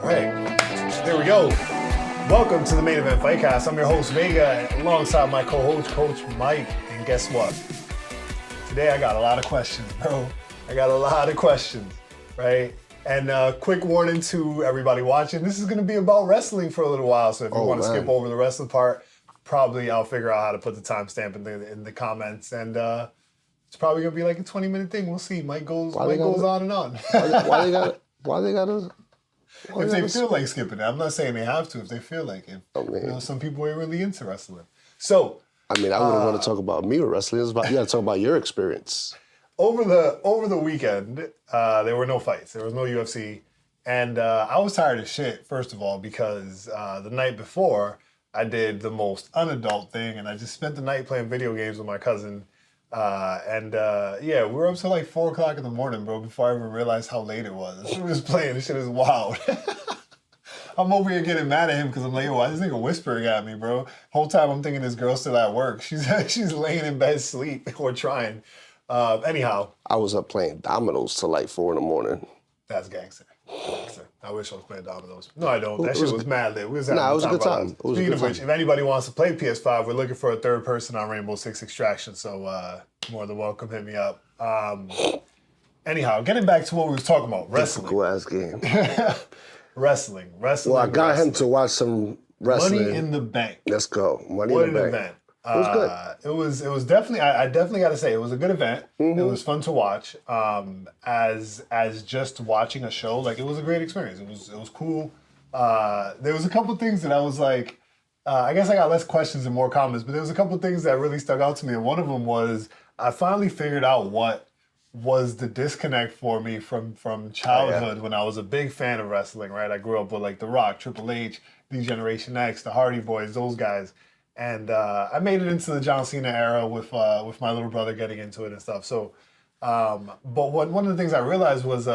right, there we go. Welcome to the Main Event Fightcast. I'm your host, Vega, alongside my co-host, Coach Mike. And guess what? Today I got a lot of questions, bro. I got a lot of questions, right? And quick warning to everybody watching, this is going to be about wrestling for a little while. So if you want to skip over the wrestling part, probably I'll figure out how to put the timestamp in the comments. And it's probably going to be like a 20-minute thing. We'll see. Mike goes on and on. Why they gotta... If they feel like skipping it. I'm not saying they have to. If they feel like it. You know, some people are really into wrestling. So, I wouldn't want to talk about me or wrestling. You got to talk about your experience. Over the weekend, there were no fights. There was no UFC. And I was tired of shit, first of all, because the night before, I did the most unadult thing, and I just spent the night playing video games with my cousin. We were up till like 4 o'clock in the morning, bro, before I even realized how late it was. We was playing, this shit is wild. I'm over here getting mad at him because I'm like, yo, why is this nigga whispering at me, bro? Whole time I'm thinking this girl's still at work. She's laying in bed asleep or trying. Anyhow. I was up playing dominoes till like 4 in the morning. That's gangster. I wish I was playing dominoes. No, I don't. That shit was mad lit. It was a good time. Speaking of which, if anybody wants to play PS5, we're looking for a third person on Rainbow Six Extraction, so more than welcome, hit me up. Anyhow, getting back to what we was talking about, wrestling. Difficult-ass game. Wrestling. Well, I got him to watch some wrestling. Money in the Bank. Let's go. Money in the Bank. It was good. It was definitely, I definitely got to say, it was a good event. Mm-hmm. It was fun to watch. As just watching a show, like it was a great experience. It was cool. There was a couple things that I was like, I guess I got less questions and more comments, but there was a couple things that really stuck out to me. And one of them was, I finally figured out what was the disconnect for me from childhood when I was a big fan of wrestling, right? I grew up with like The Rock, Triple H, D-Generation X, the Hardy Boys, those guys. And I made it into the John Cena era with my little brother getting into it and stuff. So, but one of the things I realized was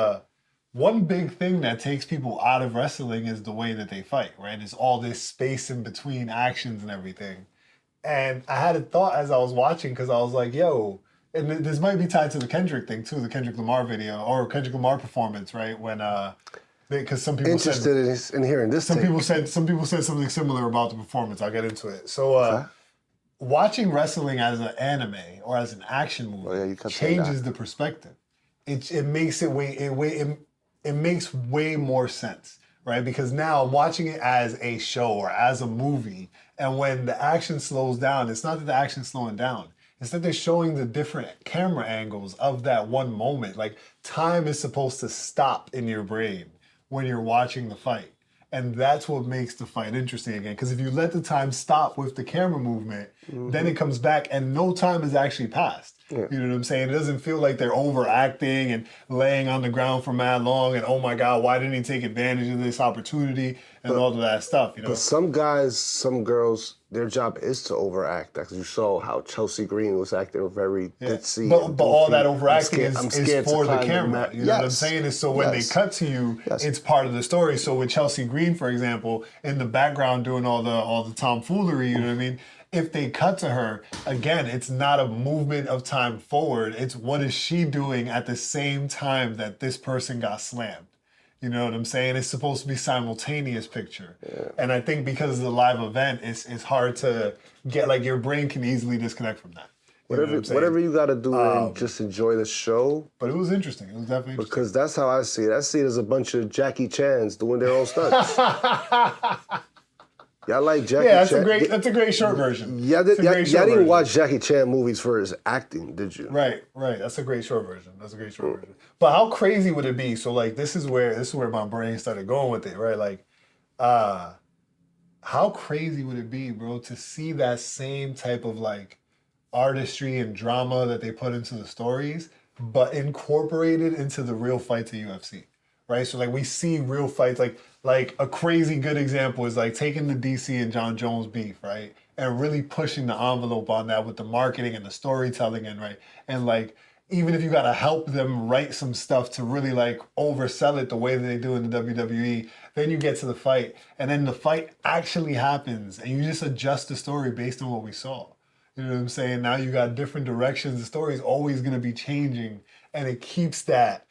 one big thing that takes people out of wrestling is the way that they fight, right? It's all this space in between actions and everything. And I had a thought as I was watching because I was like, yo, and this might be tied to the Kendrick thing too, the Kendrick Lamar video or Kendrick Lamar performance, right? When because some people in hearing this. Some people said something similar about the performance. I'll get into it. So, watching wrestling as an anime or as an action movie changes the perspective. It makes it makes way more sense, right? Because now I'm watching it as a show or as a movie, and when the action slows down, it's not that the action's slowing down. It's that they're showing the different camera angles of that one moment. Like time is supposed to stop in your brain when you're watching the fight. And that's what makes the fight interesting again. Because if you let the time stop with the camera movement, then it comes back and no time has actually passed. Yeah. You know what I'm saying? It doesn't feel like they're overacting and laying on the ground for mad long and, oh my God, why didn't he take advantage of this opportunity and all of that stuff, you know? But some guys, some girls, their job is to overact. Because you saw how Chelsea Green was acting very ditzy. But all that overacting is for the camera. You know what I'm saying? Is so when they cut to you, it's part of the story. So with Chelsea Green, for example, in the background doing all the tomfoolery, you know what I mean? If they cut to her, again, it's not a movement of time forward. It's what is she doing at the same time that this person got slammed. You know what I'm saying? It's supposed to be simultaneous picture. Yeah. And I think because of the live event, it's hard to get, like your brain can easily disconnect from that. Whatever you got to do and just enjoy the show. But it was interesting. It was definitely interesting. Because that's how I see it. I see it as a bunch of Jackie Chans doing their own stunts. Y'all like Jackie Chan? Yeah, that's a great short version. Y'all didn't watch Jackie Chan movies for his acting, did you? Right. That's a great short version. But how crazy would it be? So like this is where my brain started going with it, right? Like, how crazy would it be, bro, to see that same type of like artistry and drama that they put into the stories, but incorporated into the real fights of UFC, right? So like we see real fights, like a crazy good example is like taking the DC and John Jones beef, right? And really pushing the envelope on that with the marketing and the storytelling and like, even if you got to help them write some stuff to really like oversell it the way that they do in the WWE, then you get to the fight and then the fight actually happens and you just adjust the story based on what we saw. You know what I'm saying? Now you got different directions. The story is always going to be changing and it keeps that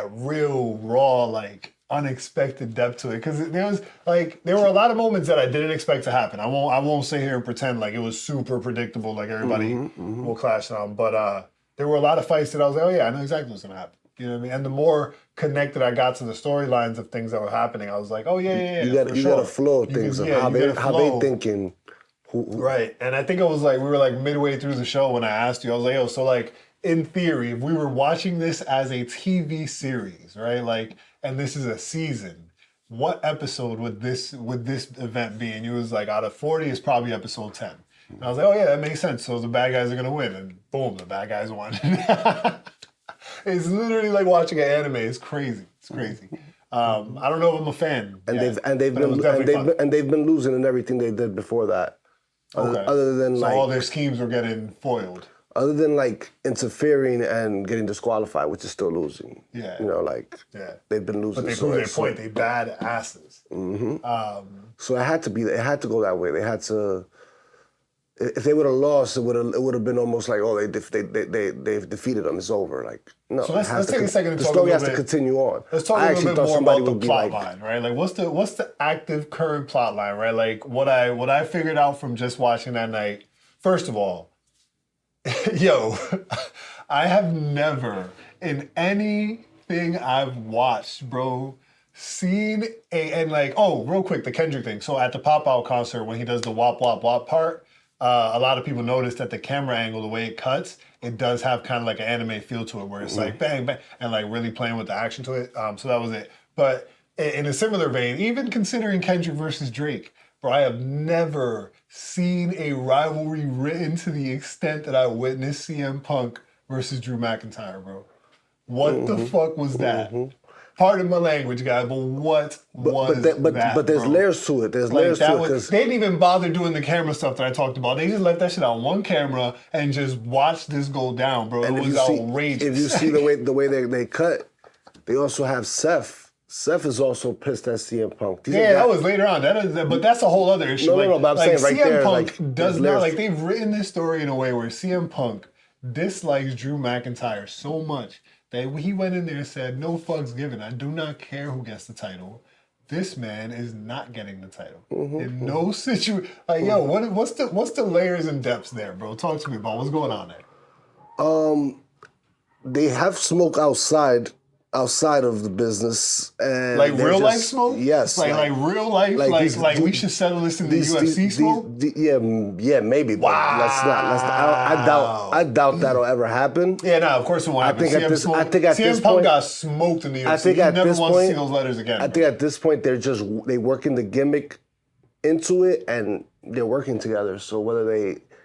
real raw, like unexpected depth to it because there were a lot of moments that I didn't expect to happen. I won't sit here and pretend like it was super predictable, like everybody will clash on. But there were a lot of fights that I was like, oh yeah, I know exactly what's gonna happen. You know what I mean? And the more connected I got to the storylines of things that were happening, I was like, oh yeah, you got a flow of things of how they thinking. Right, and I think it was like we were like midway through the show when I asked you. I was like, yo, so like in theory, if we were watching this as a TV series, right, like, and this is a season, what episode would this event be? And you was like, out of 40, it's probably episode 10. And I was like, oh yeah, that makes sense. So the bad guys are gonna win, and boom, the bad guys won. It's literally like watching an anime. It's crazy. It's crazy. I don't know if I'm a fan. And they've been losing in everything they did before that. Okay. Other than so all their schemes were getting foiled. Other than like interfering and getting disqualified, which is still losing. Yeah. You know, like they've been losing. But they proved their point. They bad asses. So it had to go that way. They had to. If they would have lost, it would have been almost like, oh, they've defeated them. It's over. Like no. So let's take a second and the talk story a has little to continue on. Let's talk a little bit more about the plot line, right? Like what's the active current plot line, right? Like what I figured out from just watching that night. First of all, yo, I have never in anything I've watched, bro, seen and like, oh, real quick, the Kendrick thing. So at the Pop Out concert when he does the wop wop wop part. A lot of people noticed that the camera angle, the way it cuts, it does have kind of like an anime feel to it, where it's like bang, bang, and like really playing with the action to it. So that was it. But in a similar vein, even considering Kendrick versus Drake, bro, I have never seen a rivalry written to the extent that I witnessed CM Punk versus Drew McIntyre, bro. What the fuck was that? Pardon my language, guy, but what was that? But there's layers to it. There's layers to it. They didn't even bother doing the camera stuff that I talked about. They just left that shit on one camera and just watched this go down, bro. And it was outrageous. If you see the way they cut, they also have Seth. Seth is also pissed at CM Punk. That was later on. But that's a whole other issue. No, but I'm saying right CM there, Punk does not, like, they've written this story in a way where CM Punk dislikes Drew McIntyre so much that he went in there and said, no fucks given. I do not care who gets the title. This man is not getting the title. In no situation. Like, yo, what's the layers and depths there, bro? Talk to me about what's going on there. They have smoke outside of the business, and like real life smoke. Yes, like real life. Like we should settle this in the UFC smoke. Yeah, maybe. But wow. Let's not. I doubt that'll ever happen. Yeah, no, of course it won't happen. CM Punk got smoked in the UFC. I think at this point, wants to see those letters again. I think at this point they working the gimmick into it, and they're working together. So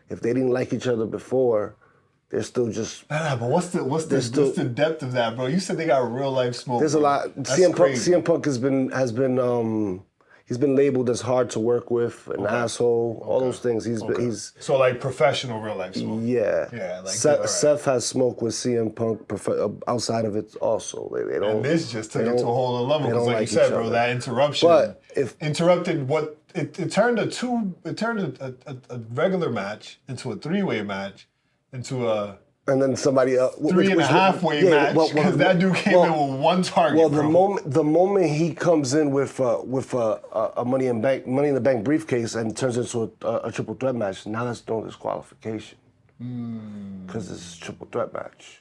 if they didn't like each other before. They're still just. Nah, but what's the depth of that, bro? You said they got real life smoke. There's a lot. CM Punk has been he's been labeled as hard to work with, an asshole, all those things. He's so like professional real life smoke. Yeah. Yeah. Like Seth has smoke with CM Punk outside of it also. They don't. And this just took it to a whole other level because, like you said, bro, that interruption. But interrupted what it turned a regular match into a 3-way match. And then somebody else. 3.5-way match because that dude came in with one target. Well, the moment he comes in with a Money in the Bank briefcase and turns into a triple threat match, now that's no disqualification because it's a triple threat match.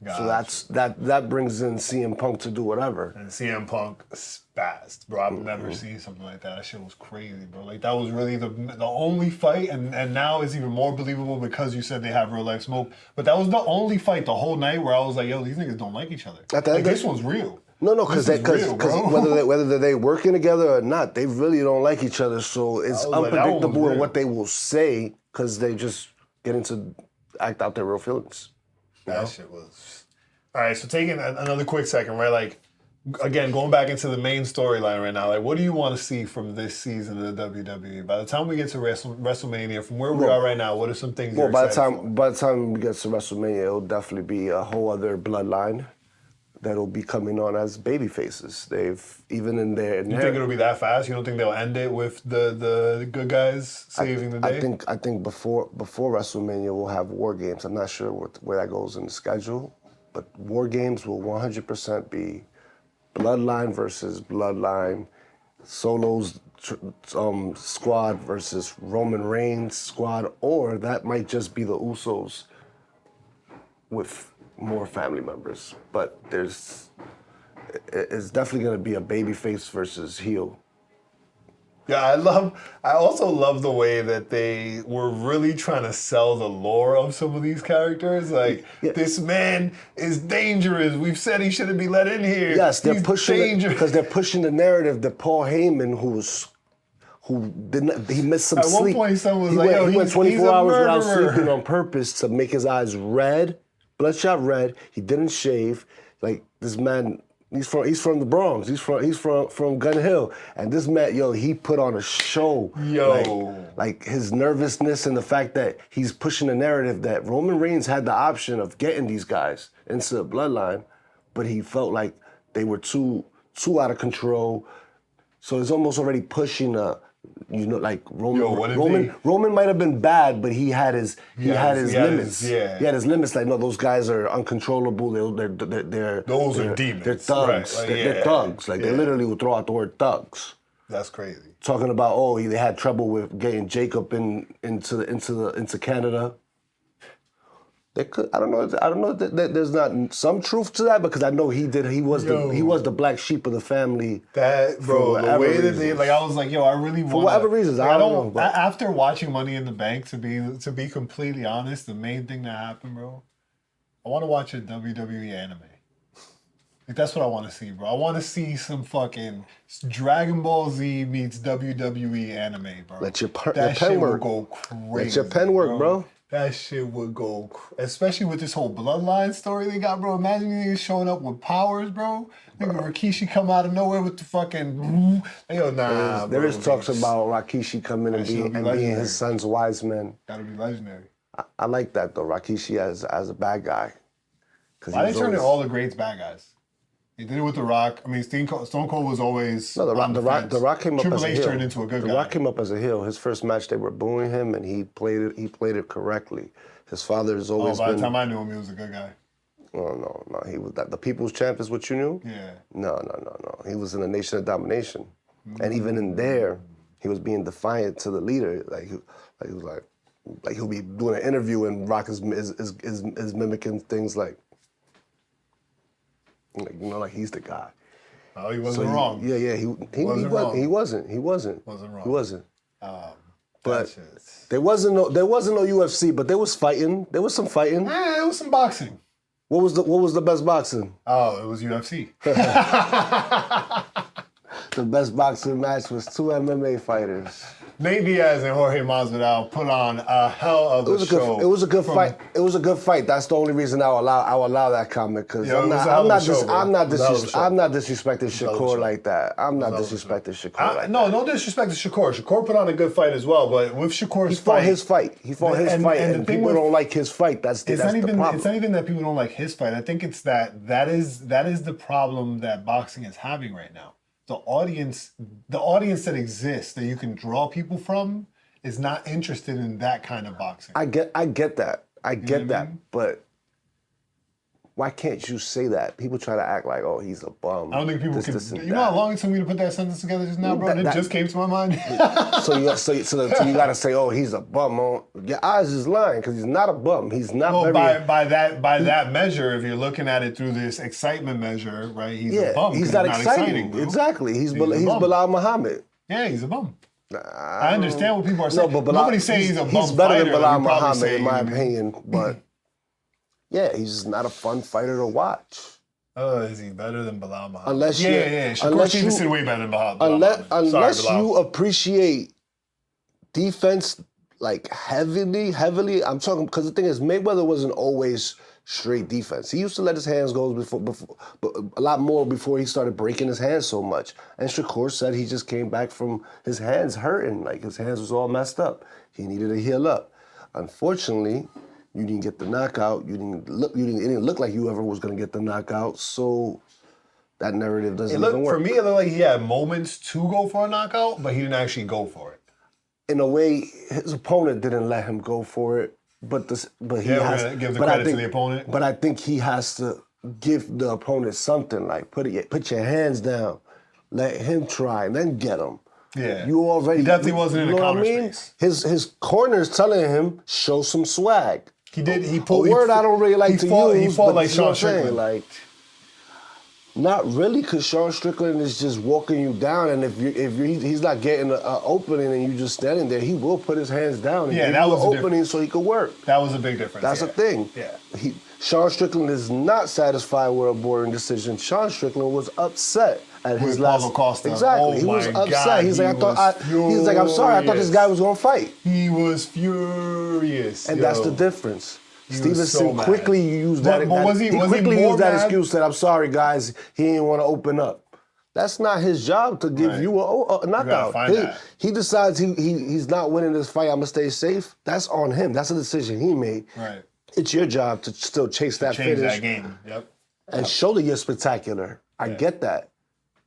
Gotcha. So that brings in CM Punk to do whatever. And CM Punk spazzed, bro. I've never seen something like that. That shit was crazy, bro. Like that was really the only fight, and now it's even more believable because you said they have real life smoke. But that was the only fight the whole night where I was like, yo, these niggas don't like each other. Like this one's real. No, because whether they working together or not, they really don't like each other. So it's unpredictable in what they will say because they just get into act out their real feelings. That shit was... All right, so taking another quick second, right? Like, again, going back into the main storyline right now, like, what do you want to see from this season of the WWE? By the time we get to WrestleMania, from where we are right now, what are some things you're excited for? By the time we get to WrestleMania, it'll definitely be a whole other bloodline that'll be coming on as baby faces. They've, even in their... You think it'll be that fast? You don't think they'll end it with the good guys saving the day? I think before WrestleMania, we'll have War Games. I'm not sure where that goes in the schedule, but War Games will 100% be Bloodline versus Bloodline, Solo's squad versus Roman Reigns' squad, or that might just be the Usos with more family members. But it's definitely going to be a babyface versus heel. Yeah, I also love the way that they were really trying to sell the lore of some of these characters. Like, this man is dangerous. We've said he shouldn't be let in here. Yes, they're He's pushing dangerous. because they're pushing the narrative that Paul Heyman, he missed some At sleep. one point, someone was he like, went, he went 24 he's a hours without murderer. sleeping on purpose to make his eyes red, bloodshot red. He didn't shave. Like, this man, he's from the Bronx. He's from Gun Hill. And this man, he put on a show. Like his nervousness and the fact that he's pushing the narrative that Roman Reigns had the option of getting these guys into the bloodline, but he felt like they were too out of control. So it's almost already pushing like Roman might have been bad, but he had his limits. He had his limits. Like, no, those guys are uncontrollable. Those are demons. They're thugs. Right. They're thugs. Like, they literally would throw out the word thugs. That's crazy. Talking about they had trouble with getting Jacob into Canada. They could. I don't know. There's not some truth to that, because I know he was the black sheep of the family. That, bro, the way that they, like, I was like, I really want. For whatever reasons, I don't know. But after watching Money in the Bank, to be completely honest, the main thing that happened, bro, I want to watch a WWE anime. Like, that's what I want to see, bro. I want to see some fucking Dragon Ball Z meets WWE anime, bro. Let your that pen shit work. Would go crazy. Let your pen work, bro. That shit would go, especially with this whole bloodline story they got, bro. Imagine niggas showing up with powers, bro. Nigga Rikishi come out of nowhere with the fucking, There is talks about Rikishi coming and being his son's wise man. Gotta be legendary. I like that though, Rikishi as a bad guy. Why they turn in all the greats bad guys? He did it with The Rock. I mean, Stone Cold was always The Rock came up Triple as a H heel. turned into a good guy. The Rock came up as a heel. His first match, they were booing him, and he played it correctly. His father has always been. By the time I knew him, he was a good guy. Oh, no. He was the People's Champ is what you knew? Yeah. No. He was in the Nation of Domination. And even in there, he was being defiant to the leader. He was like he'll be doing an interview and Rock is mimicking things like he's the guy. Oh, he wasn't wrong. Yeah. He wasn't. Wasn't wrong. He wasn't. But That's there wasn't no UFC, but there was fighting. There was some fighting. There was some boxing. What was the best boxing? Oh, it was UFC. The best boxing match was two MMA fighters. Nate Diaz and Jorge Masvidal put on a hell of a show. It was a good fight. It was a good fight. That's the only reason I'll allow that comment, because I'm not disrespecting Shakur like that. I'm not disrespecting Shakur like that. No disrespect to Shakur. Shakur put on a good fight as well, but with Shakur's He fought his fight, and people don't like his fight. That's the problem. It's not even that people don't like his fight. I think it's that is the problem that boxing is having right now. The audience that exists that you can draw people from is not interested in that kind of boxing. I get that. I get that. But why can't you say that? People try to act like, oh, he's a bum. I don't think people can. You know how long it took me to put that sentence together just now, bro? It just came to my mind. So you gotta say, oh, he's a bum. Oh, your eyes is lying, because he's not a bum. He's not. Well, by that measure, if you're looking at it through this excitement measure, right? He's a bum. He's not exciting. Exactly. He's Bilal Muhammad. Yeah, he's a bum. I understand what people are saying. No, but nobody's saying he's a bum. He's better fighter, than Bilal like Muhammad, in my opinion. But yeah, he's just not a fun fighter to watch. Is he better than Bilal Muhammad? Unless Shakur Stevenson way better than Bilal Muhammad. Unless Bilal. you appreciate defense like heavily. I'm talking, because the thing is, Mayweather wasn't always straight defense. He used to let his hands go before, but a lot more before he started breaking his hands so much. And Shakur said he just came back from his hands hurting, like his hands was all messed up. He needed to heal up. Unfortunately, you didn't get the knockout. It didn't look like you ever was gonna get the knockout. So that narrative doesn't even work. For me, it looked like he had moments to go for a knockout, but he didn't actually go for it. In a way, his opponent didn't let him go for it. But he has give the credit to the opponent. But I think he has to give the opponent something, like put your hands down, let him try, and then get him. Yeah. You already... He definitely wasn't in a counter space. His corner's telling him, show some swag. He did. He A pulled. word I don't really like to use. He fought but like you know Sean what I'm saying? Strickland. Like, not really, because Sean Strickland is just walking you down, and if he's not getting an opening and you just standing there, he will put his hands down and give that you was an the opening so he could work. That was a big difference. That's the thing. Yeah. Sean Strickland is not satisfied with a boring decision. Sean Strickland was upset at his last. Paulo Costa. Exactly. Oh he was my upset. God, He's like, he's like, I'm sorry. I thought this guy was gonna fight. He was furious. And that's the difference. Stevenson so mad. quickly used that. But was he quickly more used that mad? excuse that I'm sorry, guys. He didn't want to open up. That's not his job to give you a knockout. He decides he's not winning this fight. I'm gonna stay safe. That's on him. That's a decision he made. Right. It's your job to still chase that Change finish. that game. Yep. And show that you're spectacular. I get that,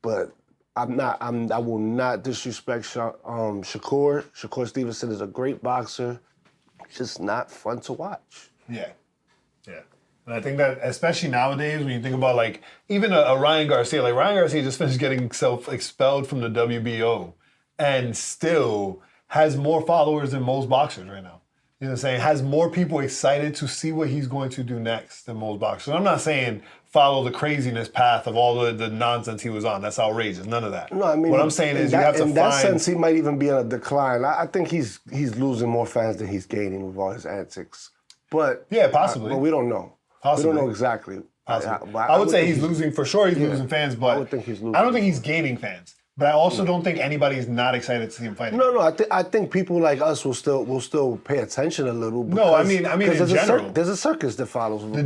but I will not disrespect Shakur. Shakur Stevenson is a great boxer. Just not fun to watch. Yeah. And I think that, especially nowadays, when you think about, like, even a Ryan Garcia, like, Ryan Garcia just finished getting expelled from the WBO and still has more followers than most boxers right now. You know what I'm saying? Has more people excited to see what he's going to do next than most boxers. I'm not saying follow the craziness path of all the nonsense he was on. That's outrageous. None of that. No, I mean, what I'm saying is you have to find... In that sense, he might even be in a decline. I think he's losing more fans than he's gaining with all his antics. But yeah, possibly. But we don't know. Possibly. We don't know exactly. I would say he's losing for sure. He's losing fans, but I would think he's losing. I don't think he's gaining fans. But I also don't think anybody's not excited to see him fight. No. I think people like us will still pay attention a little. No, I mean in general, there's a circus that follows the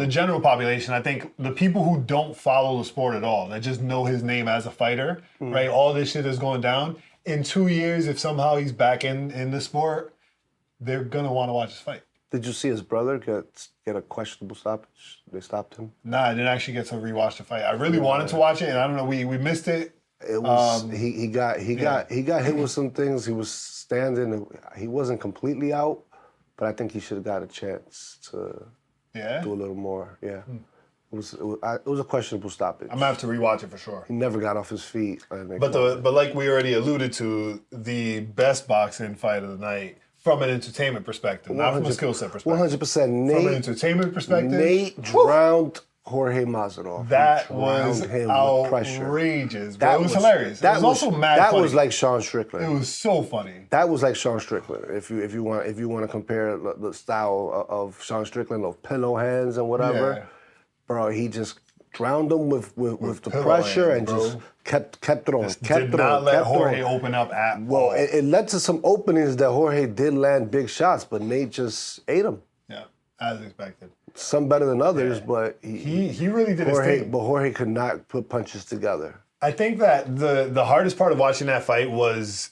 general population. I think the people who don't follow the sport at all, that just know his name as a fighter, right? All this shit is going down. In 2 years, if somehow he's back in the sport, they're gonna want to watch his fight. Did you see his brother get a questionable stoppage? They stopped him. Nah, I didn't actually get to rewatch the fight. I really wanted to watch it, and I don't know, we missed it. It was he got hit with some things. He was standing. He wasn't completely out, but I think he should have got a chance to do a little more. Yeah, it was a questionable stoppage. I'm gonna have to rewatch it for sure. He never got off his feet. But like we already alluded to, the best boxing fight of the night from an entertainment perspective, not from a skill set perspective. 100%. From an entertainment perspective, Nate drowned Jorge Masvidal. That was outrageous. It was hilarious. It was also mad That funny. was like Sean Strickland. It was so funny. That was like Sean Strickland. If you want to compare the style of Sean Strickland, of pillow hands and whatever, bro, he just drowned him with the pressure hands, and just kept throwing. Did not let Jorge open up at all. Well, it led to some openings that Jorge did land big shots, but Nate just ate him. Yeah, as expected. Some better than others, but he really did his thing. But Jorge could not put punches together. I think that the hardest part of watching that fight was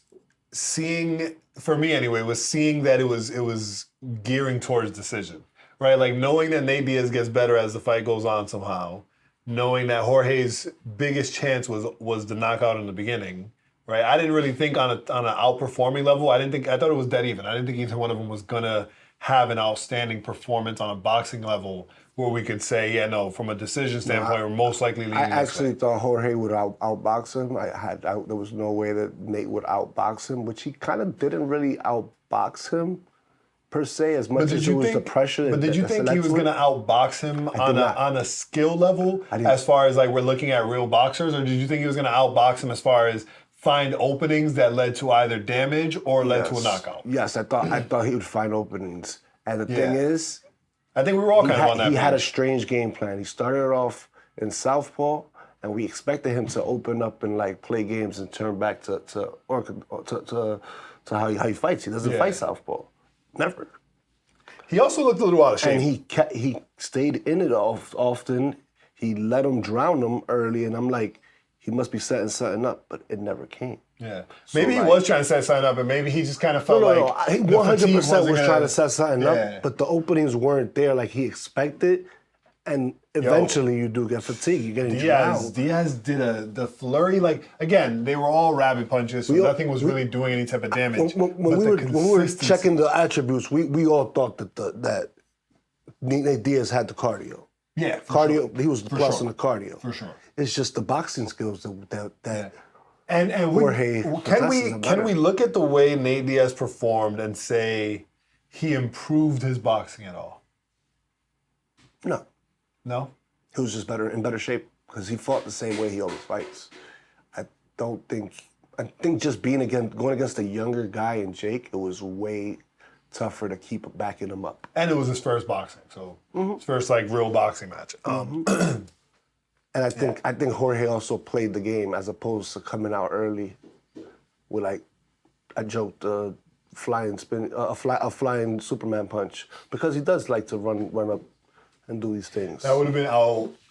seeing, for me anyway, was seeing that it was gearing towards decision, right? Like knowing that Nate Diaz gets better as the fight goes on somehow, knowing that Jorge's biggest chance was the knockout in the beginning, right? I didn't really think on an outperforming level. I thought it was dead even. I didn't think either one of them was gonna have an outstanding performance on a boxing level where we could say, yeah, no, from a decision standpoint, we're most likely leading. I actually thought Jorge would outbox him. There was no way that Nate would outbox him, which he kind of didn't really outbox him per se, as much as it was the pressure. But did you think he was going to outbox him on a skill level, as far as like we're looking at real boxers, or did you think he was going to outbox him as far as find openings that led to either damage or led to a knockout? Yes, I thought he would find openings. And the thing is, I think we were all kind of on that page. He had a strange game plan. He started off in southpaw, and we expected him to open up and like play games and turn back to how he fights. He doesn't fight southpaw, never. He also looked a little out of shape. And he stayed in it often. He let him drown him early, and I'm like, he must be setting something up, but it never came. Yeah. Maybe he was trying to set something up, and maybe he just kind of felt like... He 100% was trying to set something up, but the openings weren't there like he expected, and eventually you do get fatigued. You're getting drowned. Diaz did the flurry. Like, again, they were all rabbit punches, so nothing was really doing any type of damage. When we were checking the attributes, we all thought that Nate Diaz had the cardio. Yeah, for cardio. sure. He was the For plus sure. in the cardio. For sure. It's just the boxing skills that Yeah. And Jorge can we look at the way Nate Diaz performed and say he improved his boxing at all? No, No? he was just in better shape because he fought the same way he always fights. I think just going against a younger guy in Jake, it was way tougher to keep backing him up. And it was his first boxing, so his first like real boxing match. And I think Jorge also played the game as opposed to coming out early with like I joked flying spin a flying Superman punch because he does like to run up and do these things. That would have been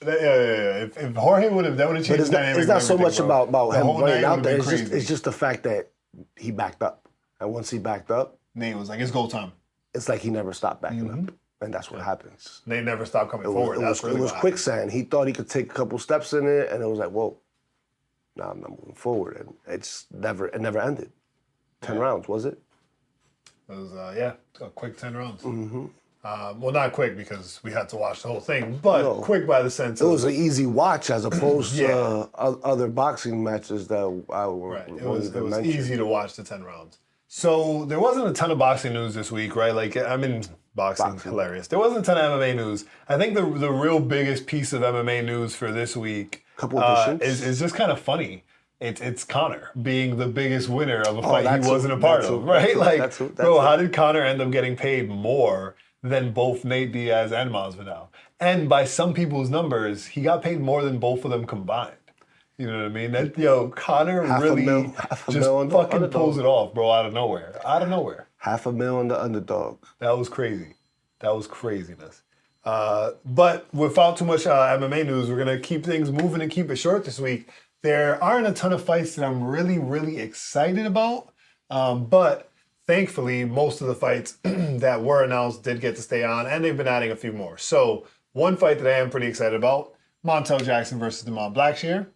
If Jorge would have, that would have changed the dynamic. It's not so much about him running out there. It's It's just the fact that he backed up, and once he backed up, Nate was like, "It's go time." It's like he never stopped backing up, and that's what happens. Nate never stopped coming forward. It was quicksand. He thought he could take a couple steps in it, and it was like, whoa, no, I'm not moving forward, and it never ended. 10 rounds, was it? It was a quick 10 rounds. Well, not quick because we had to watch the whole thing, but quick by the sense it was an easy watch as opposed to other boxing matches that I were. Right. It was easy to watch the 10 rounds. So there wasn't a ton of boxing news this week, right? Like, I mean, boxing's hilarious. There wasn't a ton of MMA news. I think the real biggest piece of MMA news for this week is just kind of funny. It's Conor being the biggest winner of a fight he wasn't a part of, right? Like, bro, how did Conor end up getting paid more than both Nate Diaz and Masvidal? And by some people's numbers, he got paid more than both of them combined. You know what I mean? Conor really just fucking pulls it off, bro, out of nowhere. Out of nowhere. $500,000 on the underdog. That was crazy. That was craziness. But without too much MMA news, we're going to keep things moving and keep it short this week. There aren't a ton of fights that I'm really, really excited about. But thankfully, most of the fights that were announced did get to stay on, and they've been adding a few more. So one fight that I am pretty excited about, Montel Jackson versus Damon Blackshear.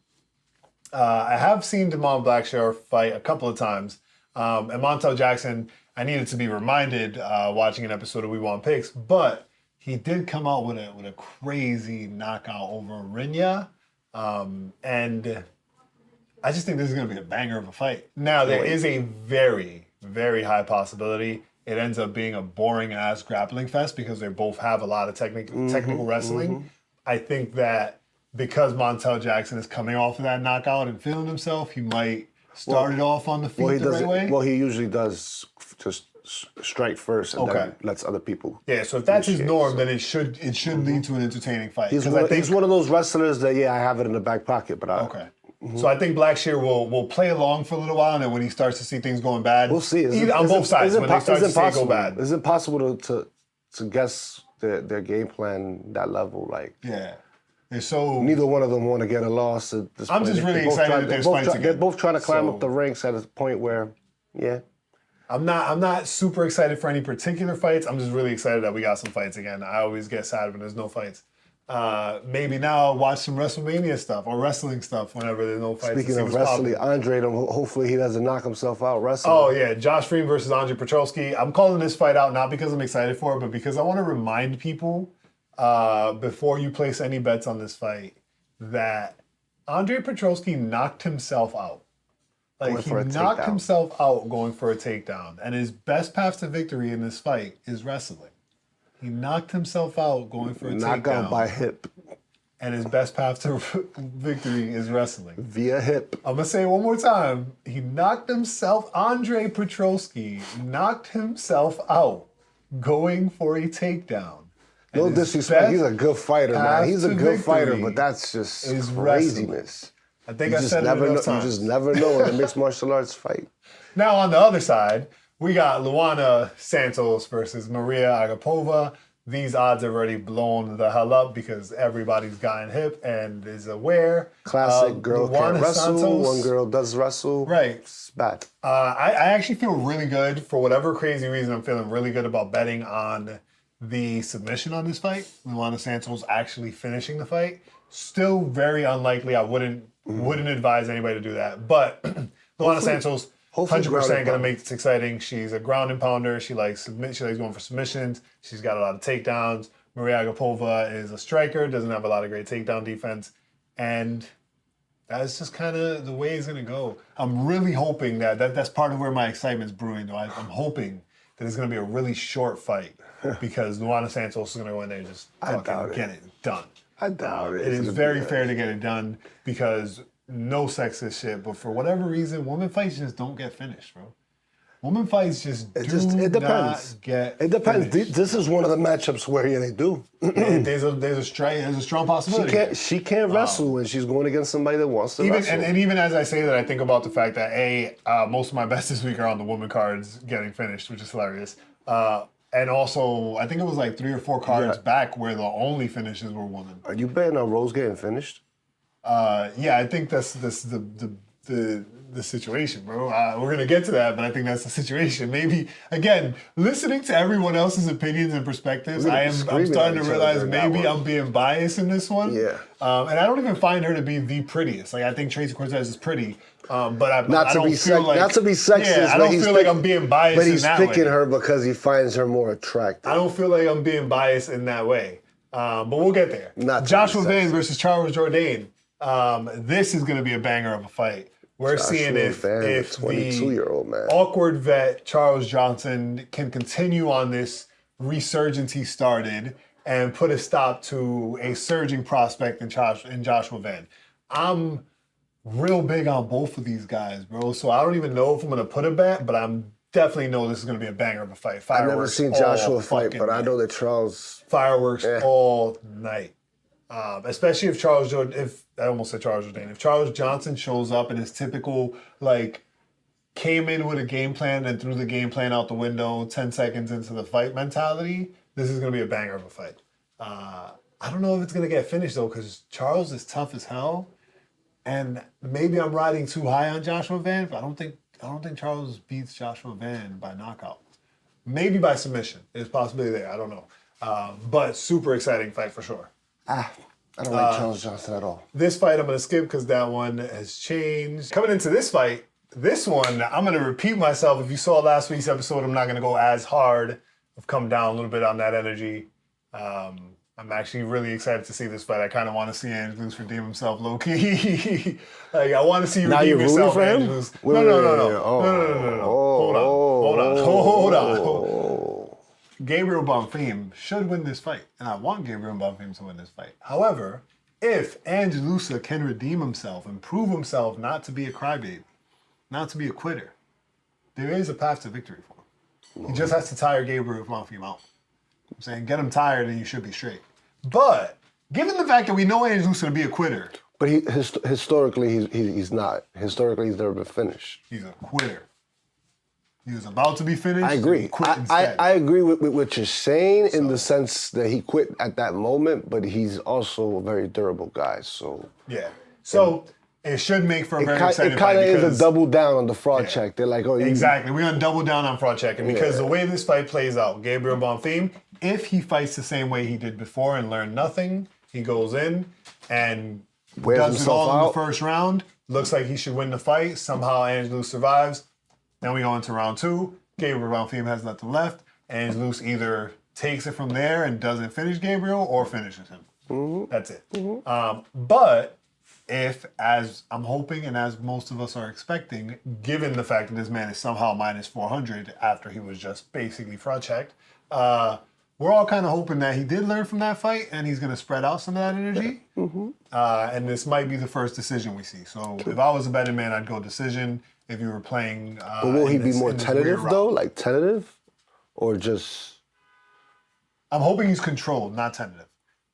I have seen Damon Blackshear fight a couple of times. And Montel Jackson, I needed to be reminded watching an episode of We Want Picks, but he did come out with a crazy knockout over Rinya. And I just think this is going to be a banger of a fight. Now, there is a very, very high possibility it ends up being a boring-ass grappling fest because they both have a lot of technical wrestling. I think that because Montel Jackson is coming off of that knockout and feeling himself, he might start it off on the feet the right way. Well, he usually does just strike first and then lets other people. Yeah, so if that's his norm, then it should lead to an entertaining fight. He's one of those wrestlers that, I have it in the back pocket, but So I think Blackshear will play along for a little while, and then when he starts to see things going bad, we'll see. On both sides, when they start to see it go bad. It's impossible to guess their game plan that level. Like, so neither one of them want to get a loss at this point. I'm just really excited that there's fights again. They're both trying to climb up the ranks at a point where, I'm not super excited for any particular fights. I'm just really excited that we got some fights again. I always get sad when there's no fights. Maybe now I'll watch some WrestleMania stuff or wrestling stuff whenever there's no fights. Speaking of wrestling, Andre, hopefully he doesn't knock himself out wrestling. Oh, yeah. Josh Freeman versus Andre Petrosky. I'm calling this fight out not because I'm excited for it, but because I want to remind people before you place any bets on this fight that Andre Petrosky knocked himself out. Like, he knocked himself out going for a takedown. And his best path to victory in this fight is wrestling. He knocked himself out going for a takedown. Knockout by hip. And his best path to victory is wrestling. Via hip. I'm going to say it one more time. Andre Petrosky knocked himself out going for a takedown. No disrespect, he's a good fighter, man. He's a good fighter, but that's just craziness. I think I said it enough times. You just never know in a mixed martial arts fight. Now on the other side, we got Luana Santos versus Maria Agapova. These odds have already blown the hell up because everybody's gotten hip and is aware. Classic girl can't wrestle, one girl does wrestle. Right. It's bad. I actually feel really good. For whatever crazy reason, I'm feeling really good about betting on the submission on this fight. Luana Santos actually finishing the fight. Still very unlikely. I wouldn't advise anybody to do that. But Luana Santos, 100% going to make this exciting. She's a ground and pounder. She likes going for submissions. She's got a lot of takedowns. Maria Agapova is a striker, doesn't have a lot of great takedown defense, and that's just kind of the way it's going to go. I'm really hoping that's part of where my excitement's brewing, though. I'm hoping that it's going to be a really short fight because Luana Santos is going to go in there and just fucking get it done. I doubt it. It is very fair to get it done because no sexist shit, but for whatever reason, women fights just don't get finished, bro. Women fights just it depends. Not get It depends. finished. This is one of the matchups where they do. There's a strong possibility. She can't wrestle when she's going against somebody that wants to wrestle. And even as I say that, I think about the fact that most of my bets this week are on the women cards getting finished, which is hilarious. And also, I think it was like 3 or 4 cards back where the only finishes were women. Are you betting on Rose getting finished? Yeah, I think that's the situation, bro. We're gonna get to that, but I think that's the situation. Maybe again, listening to everyone else's opinions and perspectives, I'm starting to realize maybe I'm being biased in this one. Yeah. And I don't even find her to be the prettiest. Like I think Tracy Cortez is pretty, but I don't feel sexist. Yeah, I don't feel like I'm being biased. But he's in that way. picking her because he finds her more attractive. I don't feel like I'm being biased in that way. But we'll get there. Joshua Van versus Charles Jourdain. This is going to be a banger of a fight. We're seeing if the 22-year-old man, awkward vet Charles Johnson can continue on this resurgence he started and put a stop to a surging prospect in Joshua Van. I'm real big on both of these guys, bro. So I don't even know if I'm going to put a bet, but I'm definitely know this is going to be a banger of a fight. I've never seen Joshua fight, but I know that Charles... Fireworks all night. Especially if I almost said Charles Jourdain. If Charles Johnson shows up in his typical, came in with a game plan and threw the game plan out the window 10 seconds into the fight mentality, this is going to be a banger of a fight. I don't know if it's going to get finished, though, because Charles is tough as hell. And maybe I'm riding too high on Joshua Van, but I don't think Charles beats Joshua Van by knockout. Maybe by submission. There's a possibility there. I don't know. But super exciting fight for sure. I don't like Charles Johnson at all. This fight I'm going to skip because that one has changed. Coming into this fight, this one, I'm going to repeat myself. If you saw last week's episode, I'm not going to go as hard. I've come down a little bit on that energy. I'm actually really excited to see this fight. I kind of want to see Angelus redeem himself low-key. I want to see you redeem yourself, Angelus. No. Hold on. Gabriel Bonfim should win this fight, and I want Gabriel Bonfim to win this fight. However, if Angelusa can redeem himself and prove himself not to be a crybaby, not to be a quitter, there is a path to victory for him. He just has to tire Gabriel Bonfim out. I'm saying get him tired and you should be straight. But given the fact that we know Angelusa to be a quitter, but historically he's not. Historically, he's never been finished. He's a quitter. He was about to be finished. I agree. I agree with what you're saying in the sense that he quit at that moment, but he's also a very durable guy. So yeah. So it should make for a very exciting fight. It kind of is a double down on the fraud check. They're like, exactly. We're gonna double down on fraud checking because the way this fight plays out, Gabriel Bonfim, if he fights the same way he did before and learned nothing, he goes in and does it all in the first round. Looks like he should win the fight. Somehow Angelus survives. Then we go into round 2. Gabriel Bonfim has nothing left. Angelus either takes it from there and doesn't finish Gabriel or finishes him. Mm-hmm. That's it. Mm-hmm. But if, as I'm hoping and as most of us are expecting, given the fact that this man is somehow minus 400 after he was just basically fraud checked, we're all kind of hoping that he did learn from that fight and he's going to spread out some of that energy. Mm-hmm. And this might be the first decision we see. So if I was a betting man, I'd go decision. If you were playing... but will he be more tentative, though? Like tentative? Or just... I'm hoping he's controlled, not tentative.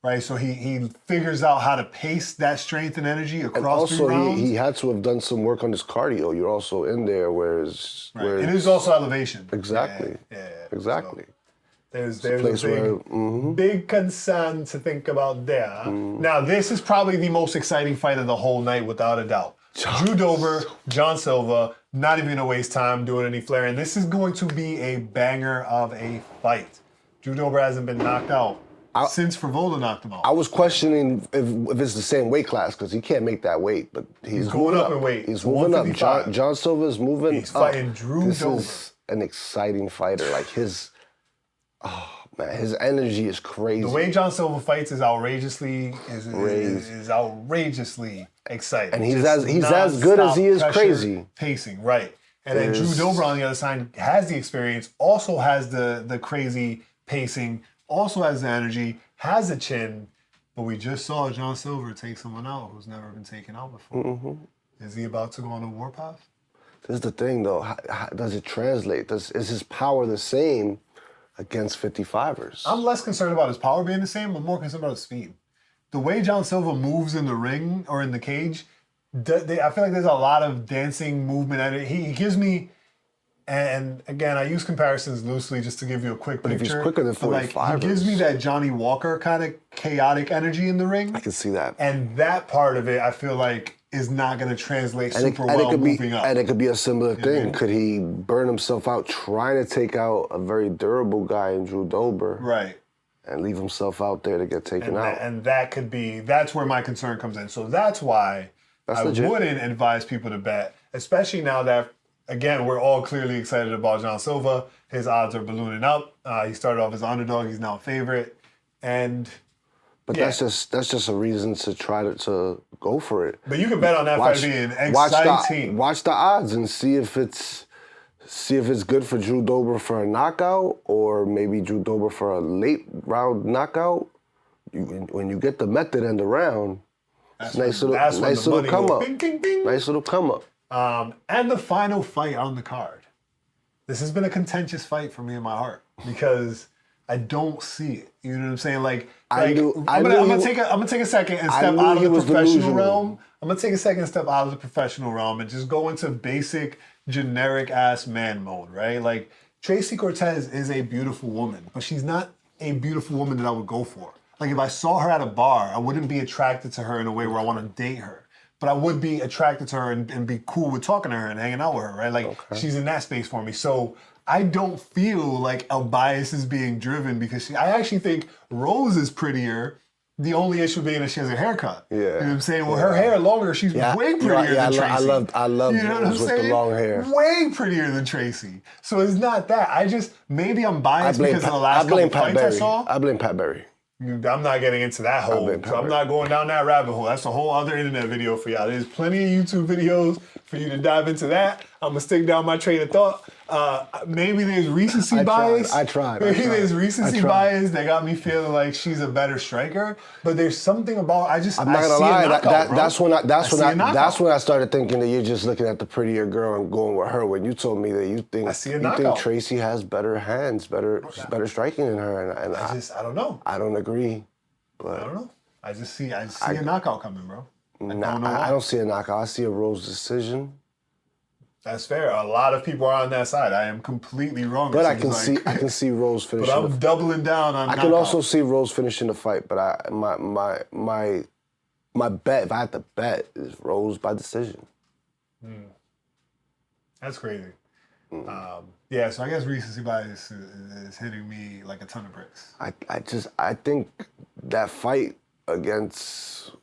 Right? So he figures out how to pace that strength and energy across 3 rounds. Also, he had to have done some work on his cardio. You're also in there, whereas... Right. It is also elevation. Exactly. Yeah. Exactly. So there's a big concern to think about there. Mm-hmm. Now, this is probably the most exciting fight of the whole night, without a doubt. Drew Dober, John Silva, not even gonna waste time doing any flaring. This is going to be a banger of a fight. Drew Dober hasn't been knocked out since Frevola knocked him out. I was questioning if it's the same weight class because he can't make that weight, but he's going up in weight. He's moving up. John Silva's moving up. He's fighting Drew Dober. This is an exciting fighter. Like his, Man, his energy is crazy. The way John Silver fights is outrageously outrageously exciting. And he's as good as he is crazy. Pacing, right. And then Drew Dober on the other side has the experience, also has the crazy pacing, also has the energy, has the chin, but we just saw John Silver take someone out who's never been taken out before. Mm-hmm. Is he about to go on a warpath? This is the thing, though. How does it translate? Is his power the same against 55ers? I'm less concerned about his power being the same. I'm more concerned about his speed. The way John Silva moves in the ring or in the cage, I feel like there's a lot of dancing movement. And he gives me, and again, I use comparisons loosely just to give you a quick picture. If he's quicker than 45ers. He gives me that Johnny Walker kind of chaotic energy in the ring. I can see that. And that part of it, I feel like, is not going to translate super well moving up. And it could be a similar thing. Could he burn himself out trying to take out a very durable guy in Drew Dober? Right. And leave himself out there to get taken out. And that's where my concern comes in. So that's why I wouldn't advise people to bet, especially now that, again, we're all clearly excited about John Silva. His odds are ballooning up. He started off as an underdog. He's now a favorite. But that's just a reason to try to go for it. But you can bet on that fight being exciting. Watch the odds and see if it's good for Drew Dober for a knockout or maybe Drew Dober for a late round knockout. When you get the method end around, it's nice little come up. Bing, bing, bing. Nice little come up. And the final fight on the card. This has been a contentious fight for me in my heart because I don't see it. You know what I'm saying? I'm gonna take a second and step out of the professional realm. I'm gonna take a second and step out of the professional realm and just go into basic, generic ass man mode, right? Like Tracy Cortez is a beautiful woman, but she's not a beautiful woman that I would go for. Like if I saw her at a bar, I wouldn't be attracted to her in a way where I want to date her. But I would be attracted to her and be cool with talking to her and hanging out with her, right? Like she's in that space for me. So I don't feel like a bias is being driven because I actually think Rose is prettier. The only issue being that she has a haircut. Yeah. You know what I'm saying? Well, her hair longer, she's way prettier than Tracy. I love you know Rose with the long hair. Way prettier than Tracy. So it's not that. Maybe I'm biased because of the last couple fights I saw. I blame Pat Berry. I'm not getting into that hole. So I'm not going down that rabbit hole. That's a whole other internet video for y'all. There's plenty of YouTube videos for you to dive into that. I'm going to stick down my train of thought. Maybe there's recency bias. I tried. Maybe there's recency bias that got me feeling like she's a better striker. But there's something about I'm not gonna lie. That's when I started thinking that you're just looking at the prettier girl and going with her. When you told me that you think Tracy has better hands, better striking than her, and I don't know. I don't agree. But I don't know. I see a knockout coming, bro. I don't see a knockout. I see a Rose decision. That's fair. A lot of people are on that side. I am completely wrong. But I can see Rose finishing. But I'm doubling down on. I can also see Rose finishing the fight. But my bet, if I had to bet, is Rose by decision. That's crazy. So I guess recency bias is hitting me like a ton of bricks. I think that fight against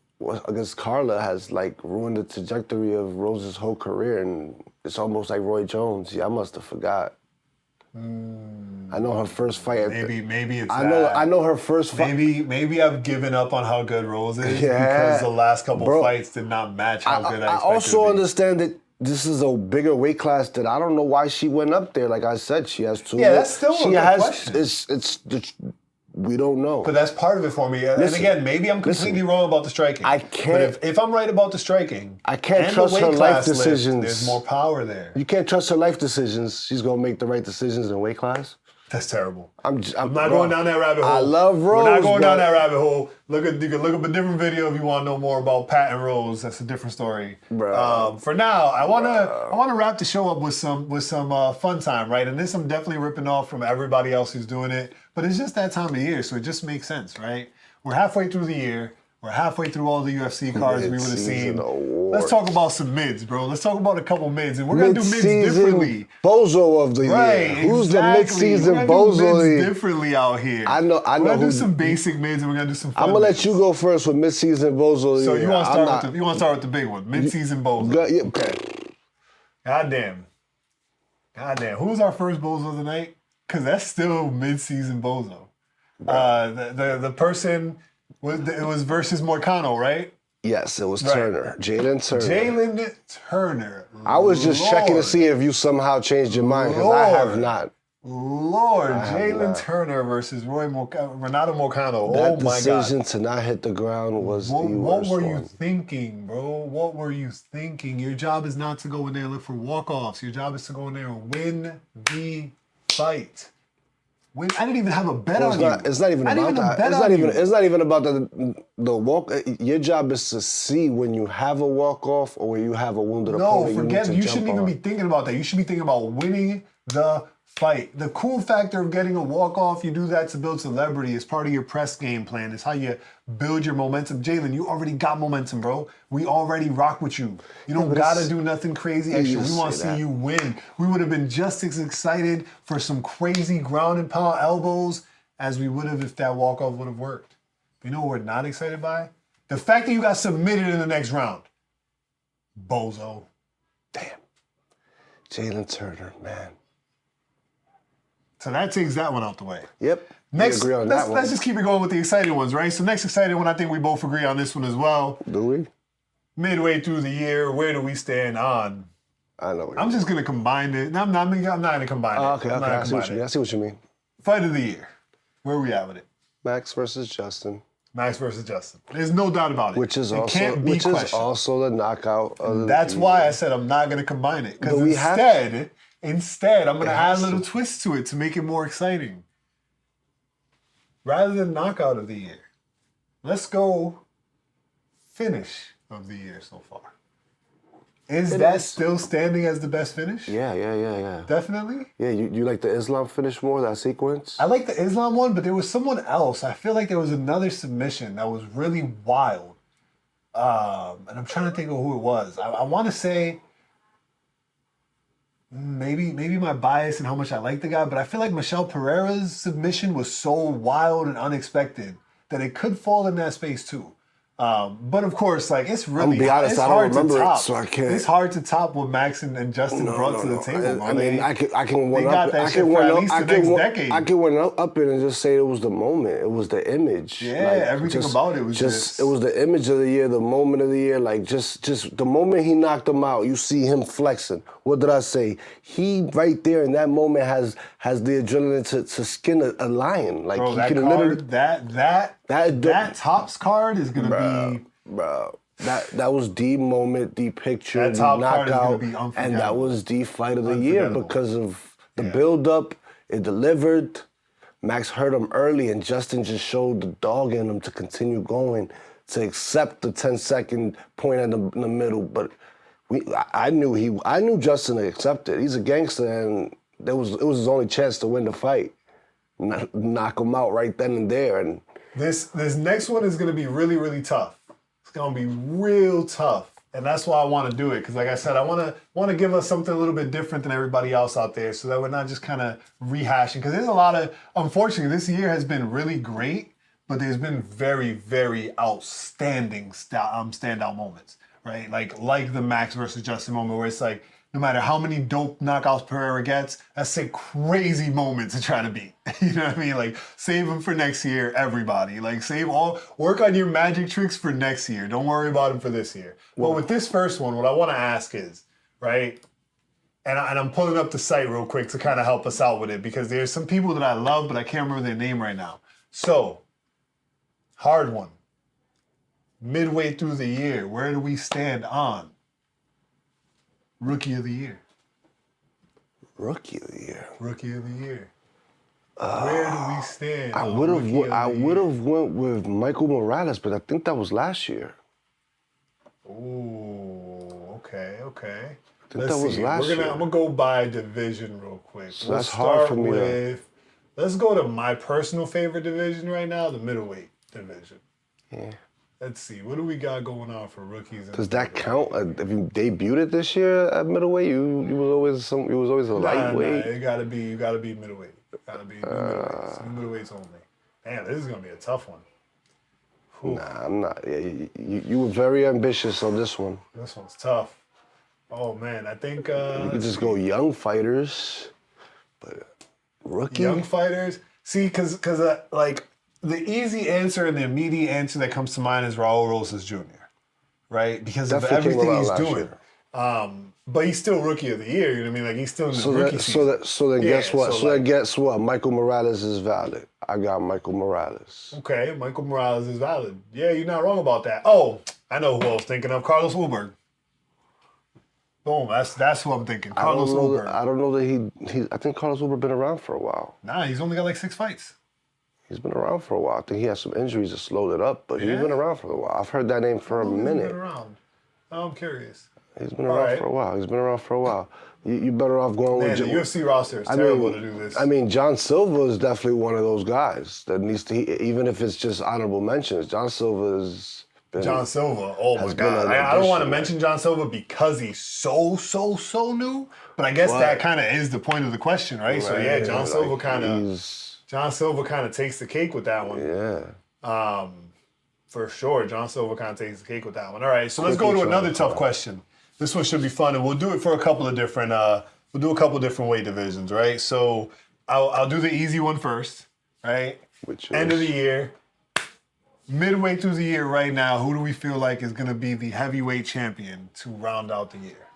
Carla has ruined the trajectory of Rose's whole career, and it's almost like Roy Jones. Yeah, I must have forgot. I know her first fight. Maybe it's I know her first fight. Maybe I've given up on how good Rose is because the last couple fights did not match how good I expected. I also understand that this is a bigger weight class that I don't know why she went up there. Like I said, she has two. Yeah, that's still a good question. We don't know. But that's part of it for me. And again, maybe I'm completely wrong about the striking. I can't. But if I'm right about the striking, I can't trust her life decisions. There's more power there. You can't trust her life decisions. She's gonna make the right decisions in weight class. That's terrible. I'm not going down that rabbit hole. I love Rose. We're not going down that rabbit hole. You can look up a different video if you want to know more about Pat and Rose. That's a different story. For now, I wanna wrap the show up with some fun time, right? And this I'm definitely ripping off from everybody else who's doing it. But it's just that time of year, so it just makes sense, right? We're halfway through the year. We're halfway through all the UFC cards we would have seen. Awards. Let's talk about some mids, bro. Let's talk about a couple mids. And we're going to do mids differently. Bozo of the year. Who's the mid-season Bozo of the year? Differently out here. I know. We're going to do some basic mids and we're going to do some fun I'm going to let you go first with mid-season Bozo of the year. So you want to start with the big one, mid-season Bozo. Okay. Goddamn. Who's our first Bozo of the night? Because that's still mid-season Bozo. The person it was versus Moicano, right? Yes, it was Right. Turner. Jalen Turner. Jalen Turner. I was just checking to Lord. see if you somehow changed your mind, because I have Lord. not. Lord, have Jalen not. Turner versus Renato Moicano. That Oh my decision God. to not hit the ground was What the worst were you one. thinking, bro? What were you thinking? Your job is not to go in there and look for walk-offs. Your job is to go in there and win the fight. I didn't even have a bet on you. It's not even I didn't about even that. bet on you. It's not even about the walk. Your job is to see when you have a walk off or when you have a wounded No, opponent. forget. You jump shouldn't even on. be thinking about that. You should be thinking about winning the fight. The cool factor of getting a walk-off, you do that to build celebrity. It's part of your press game plan. It's how you build your momentum. Jalen, you already got momentum, bro. We already rock with you. You don't gotta do nothing crazy extra. We want to see you win. We would have been just as excited for some crazy ground and pound elbows as we would have if that walk-off would have worked. You know what we're not excited by? The fact that you got submitted in the next round. Bozo. Damn. Jalen Turner, man. So that takes that one out the way. Yep. Next, we agree on that one. let's just keep it going with the exciting ones, right? So next exciting one, I think we both agree on this one as well. Do we? Midway through the year, where do we stand on? I know. I'm just gonna combine it. No, I'm not gonna combine it. Okay. I'm not gonna I see what combine you mean. it. I see what you mean. Fight of the year. Where are we at with it? Max versus Justin, Max versus Justin. There's no doubt about it. which is It also can't be questioned. the knockout of the That's year. why I said I'm not gonna combine it. Because But we have instead, I'm gonna add a has little to. twist to it to make it more exciting. Rather than knockout of the year, let's go finish of the year so far. Is that still standing as the best finish? Yeah. Definitely. Yeah, you like the Islam finish more, that sequence? I like the Islam one, but there was someone else. I feel like there was another submission that was really wild. And I'm trying to think of who it was. I want to say maybe my bias and how much I like the guy, but I feel like Michelle Pereira's submission was so wild and unexpected that it could fall in that space too. But of course, like it's really be honest, it's I don't hard remember to it, top. so I can't. It's hard to top what Max and Justin brought to the table. I mean, I can one they got up. that I shit can for one at up. least I the can next one, decade. I can one up it and just say it was the moment. It was the image. Yeah, Like, everything about it was just. It was the image of the year, the moment of the year. Like just the moment he knocked him out, you see him flexing. What did I say? He right there in that moment has the adrenaline to skin a lion. Like Bro, he that can card, literally that tops card is gonna be. Bro, that was the moment, the picture, That the top card is gonna knockout, be and that unforgettable. was the fight of the year Unforgettable. because of the Yeah. build-up. It delivered. Max hurt him early, and Justin just showed the dog in him to continue going, to accept the 10-second point in the middle. But I knew Justin to accept it. He's a gangster, and it was his only chance to win the fight. Knock him out right then and there, and. This next one is gonna be really, really tough. It's gonna be real tough, and that's why I want to do it. Because, like I said, I want to give us something a little bit different than everybody else out there, so that we're not just kind of rehashing. Because there's a lot of, unfortunately, this year has been really great, but there's been very, very outstanding standout moments, right? Like the Max versus Justin moment, where it's like, no matter how many dope knockouts Pereira gets, that's a crazy moment to try to beat. You know what I mean? Like, save them for next year, everybody. Like, work on your magic tricks for next year. Don't worry about them for this year. But with this first one, what I want to ask is, right? And I'm pulling up the site real quick to kind of help us out with it, because there's some people that I love, but I can't remember their name right now. So, hard one. Midway through the year, where do we stand on Rookie of the Year? Rookie of the year. Rookie of the Year. Where do we stand? I would have went with Michael Morales, but I think that was last year. Ooh, okay. I think that was last year. I'm gonna go by division real quick. So that's hard for me to. Let's go to my personal favorite division right now, the middleweight division. Yeah. Let's see, what do we got going on for rookies? Does that count? If you debuted it this year at middleweight, you was always a lightweight. Nah, you gotta be middleweight. Gotta be new middleweights. New middleweights only. Damn, this is gonna be a tough one. Whew. Nah, I'm not. Yeah, you were very ambitious on this one. This one's tough. Oh man, I think you could just go young fighters, but rookie. Young fighters. See, because like the easy answer and the immediate answer that comes to mind is Raul Rosas Jr., right? Because of Definitely came everything around he's last doing. year. But he's still rookie of the year. You know what I mean? Like he's still in his So rookie that, season. so then Yeah, guess what? so So then like- guess what? Michael Morales is valid. I got Michael Morales. Okay, Michael Morales is valid. Yeah, you're not wrong about that. Oh, I know who I was thinking of. Carlos Ulberg. Boom, that's who I'm thinking. Carlos Ulberg. I don't know that he. I think Carlos Uber been around for a while. Nah, he's only got like 6 fights. He's been around for a while. I think he has some injuries that slowed it up, but Yeah? he's been around for a while. I've heard that name for a How long has he minute. been around? Oh, I'm curious. He's been around right. for a while. He's been around for a while. You better off going Man, with the UFC roster is terrible to do this. I mean, John Silva is definitely one of those guys that needs to, even if it's just honorable mentions. John Silva is. John Silva, oh my has been God. an I don't want to addition, mention John Silva because he's so new, but I guess that kind of is the point of the question, right? So yeah, John Silva kind of takes the cake with that one. Yeah. For sure, John Silva kind of takes the cake with that one. All right, so let's go to another tough question. This one should be fun, and we'll do it for a couple of different. We'll do a couple different weight divisions, right? So I'll do the easy one first, right? Which End of is- the year, midway through the year, right now. Who do we feel like is going to be the heavyweight champion to round out the year?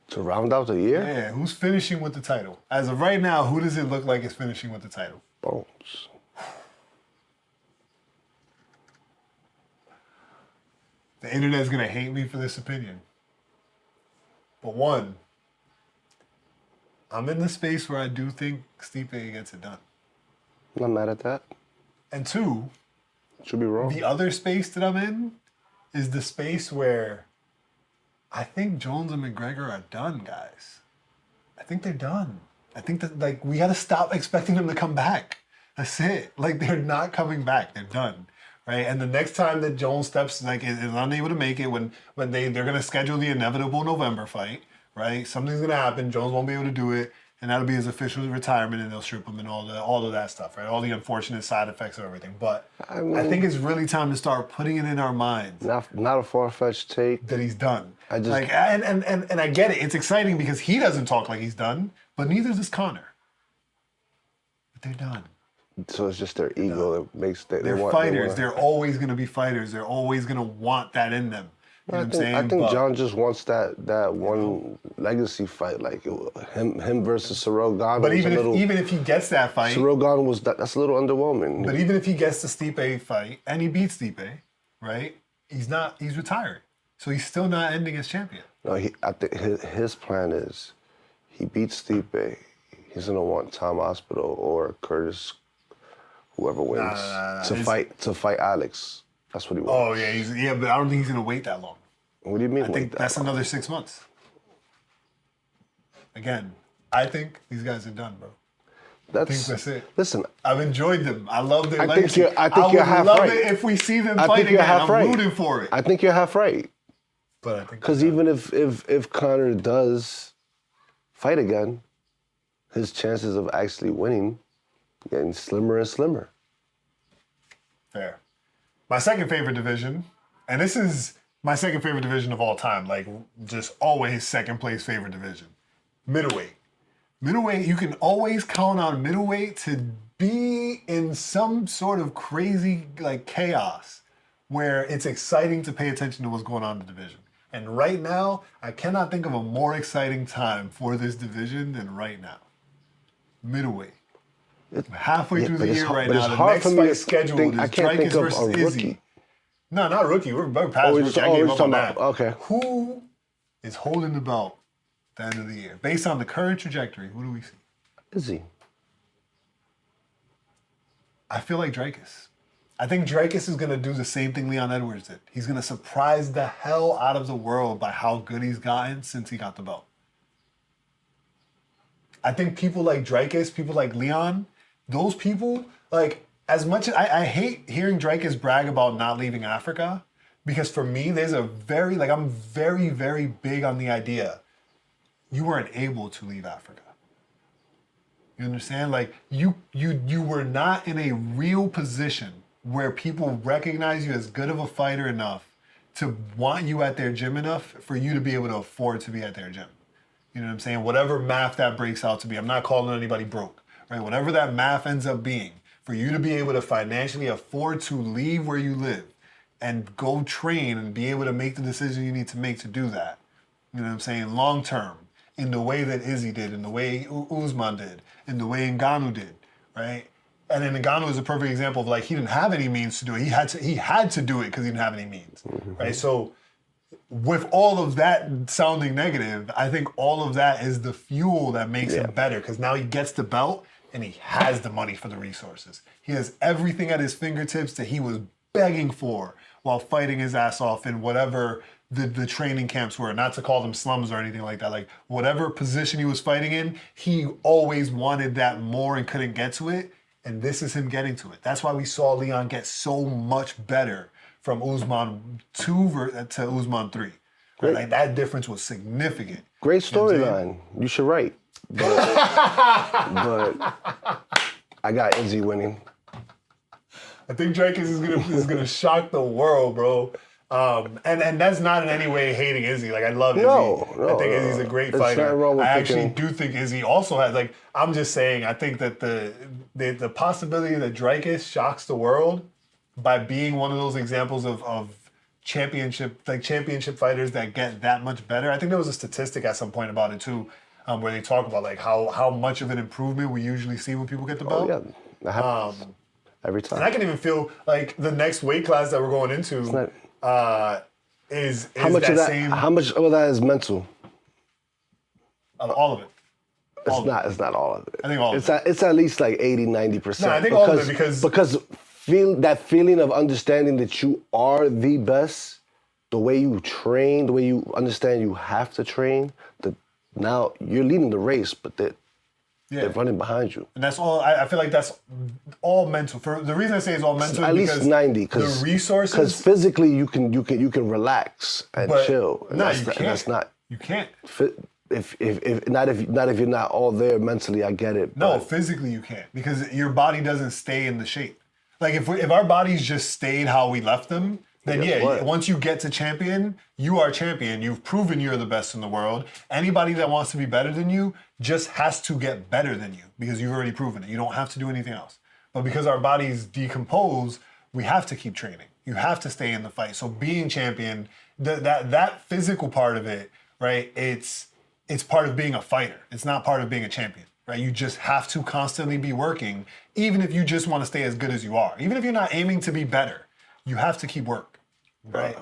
To round out the year? Yeah, who's finishing with the title? As of right now, who does it look like is finishing with the title? Bones. The internet's gonna hate me for this opinion. But one, I'm in the space where I do think Stipe gets it done. I'm not mad at that. And two, Should be wrong. the other space that I'm in is the space where I think Jones and McGregor are done, guys. I think they're done. I think that like we gotta stop expecting them to come back. That's it. Like they're not coming back. They're done. Right? And the next time that Jones steps like is unable to make it when they're gonna schedule the inevitable November fight, right? Something's gonna happen, Jones won't be able to do it, and that'll be his official retirement and they'll strip him and all of that stuff, right? All the unfortunate side effects of everything. But I think it's really time to start putting it in our minds Not a far-fetched take. that he's done. I just- like and I get it. It's exciting because he doesn't talk like he's done, but neither does Connor. But they're done. So it's just their ego that makes They're fighters. They're always going to be fighters. They're always going to want that in them. You know what I'm saying? I think But John just wants that one legacy fight, like him versus Ciryl Gane. But even if he gets that fight, Ciryl Gane was that's a little underwhelming. but even if he gets the Stipe fight and he beats Stipe, right? He's retiring. So he's still not ending as champion. No, I think his plan is he beats Stipe. He's gonna want Tom Hospital or Curtis, whoever wins, to fight Alex. That's what he wants. Oh yeah, but I don't think he's gonna wait that long. What do you mean? I think that's another 6 months. Again, I think these guys are done, bro. I think that's it. Listen, I've enjoyed them. I love their I think legacy. you're half love right. it if we see them I fight think you're again. half I'm right. rooting for it. I think you're half right. But I think Because even if Conor does fight again, his chances of actually winning getting slimmer and slimmer. fair. My second favorite division, and this is my second favorite division of all time, like just always second place favorite division, middleweight. Middleweight, you can always count on middleweight to be in some sort of crazy like chaos where it's exciting to pay attention to what's going on in the division. And right now, I cannot think of a more exciting time for this division than right now. Middleweight. Halfway through the year right now, the next fight scheduled is Dricus versus Izzy. No, not rookie. We're past rookie. I gave up on that. Okay. Who is holding the belt at the end of the year? Based on the current trajectory, who do we see? Izzy. I feel like Dricus. I think Dricus is going to do the same thing Leon Edwards did. He's going to surprise the hell out of the world by how good he's gotten since he got the belt. I think people like Dricus, people like Leon, those people, like, as much as I hate hearing Dricus brag about not leaving Africa, because for me, there's a very, like, I'm very, very big on the idea you weren't able to leave Africa. You understand? Like, you were not in a real position where people recognize you as good of a fighter enough to want you at their gym enough for you to be able to afford to be at their gym. You know what I'm saying? Whatever math that breaks out to be. I'm not calling anybody broke, right? Whatever that math ends up being, for you to be able to financially afford to leave where you live and go train and be able to make the decision you need to make to do that. You know what I'm saying? Long term, in the way that Izzy did, in the way Usman did, in the way Ngannou did, right? And then Ngannou is a perfect example of like he didn't have any means to do it. He had to do it because he didn't have any means, right? So with all of that sounding negative, I think all of that is the fuel that makes him better because now he gets the belt and he has the money for the resources. He has everything at his fingertips that he was begging for while fighting his ass off in whatever the training camps were. Not to call them slums or anything like that. Like whatever position he was fighting in, he always wanted that more and couldn't get to it. And this is him getting to it. That's why we saw Leon get so much better from Usman 2 to Usman 3. Right? Like that difference was significant. Great storyline. You should write. But I got Izzy winning. I think Drake is gonna shock the world, bro. And that's not in any way hating Izzy. Like I love Izzy. I think Izzy's a great fighter. I actually do think Izzy also has like. I'm just saying. I think that the possibility that Drake shocks the world by being one of those examples of championship fighters that get that much better. I think there was a statistic at some point about it too, where they talk about like how much of an improvement we usually see when people get the belt. Oh yeah, that happens every time. And I can even feel like the next weight class that we're going into is how much that of that? same. How much of that is mental? All of it. It's not all of it. I think all of it. It's at least like 80-90%. No, I think all of it because that feeling of understanding that you are the best, the way you train, the way you understand you have to train, now you're leading the race, but they're running behind you. And that's all, I feel like that's all mental. For the reason I say it's all mental at is because least 90, the resources. Because physically you can relax and chill. And no, you can't. That's not. You can't. If you're not all there mentally, I get it. No, physically you can't because your body doesn't stay in the shape. Like if our bodies just stayed how we left them, then once you get to champion, you are champion. You've proven you're the best in the world. Anybody that wants to be better than you just has to get better than you because you've already proven it. You don't have to do anything else. But because our bodies decompose, we have to keep training. You have to stay in the fight. So being champion, that physical part of it, right? It's part of being a fighter. It's not part of being a champion. Right? You just have to constantly be working, even if you just want to stay as good as you are. Even if you're not aiming to be better, you have to keep work, right?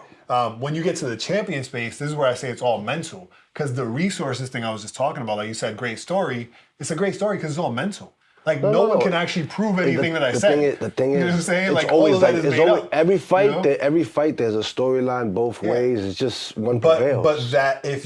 When you get to the champion space, this is where I say it's all mental, because the resources thing I was just talking about, like you said, great story. It's a great story because it's all mental. Like no one can actually prove anything that I said. The thing is, you know what I'm saying? Like always all of that is made up. Every fight, there's a storyline both ways. It's just one prevails. But that if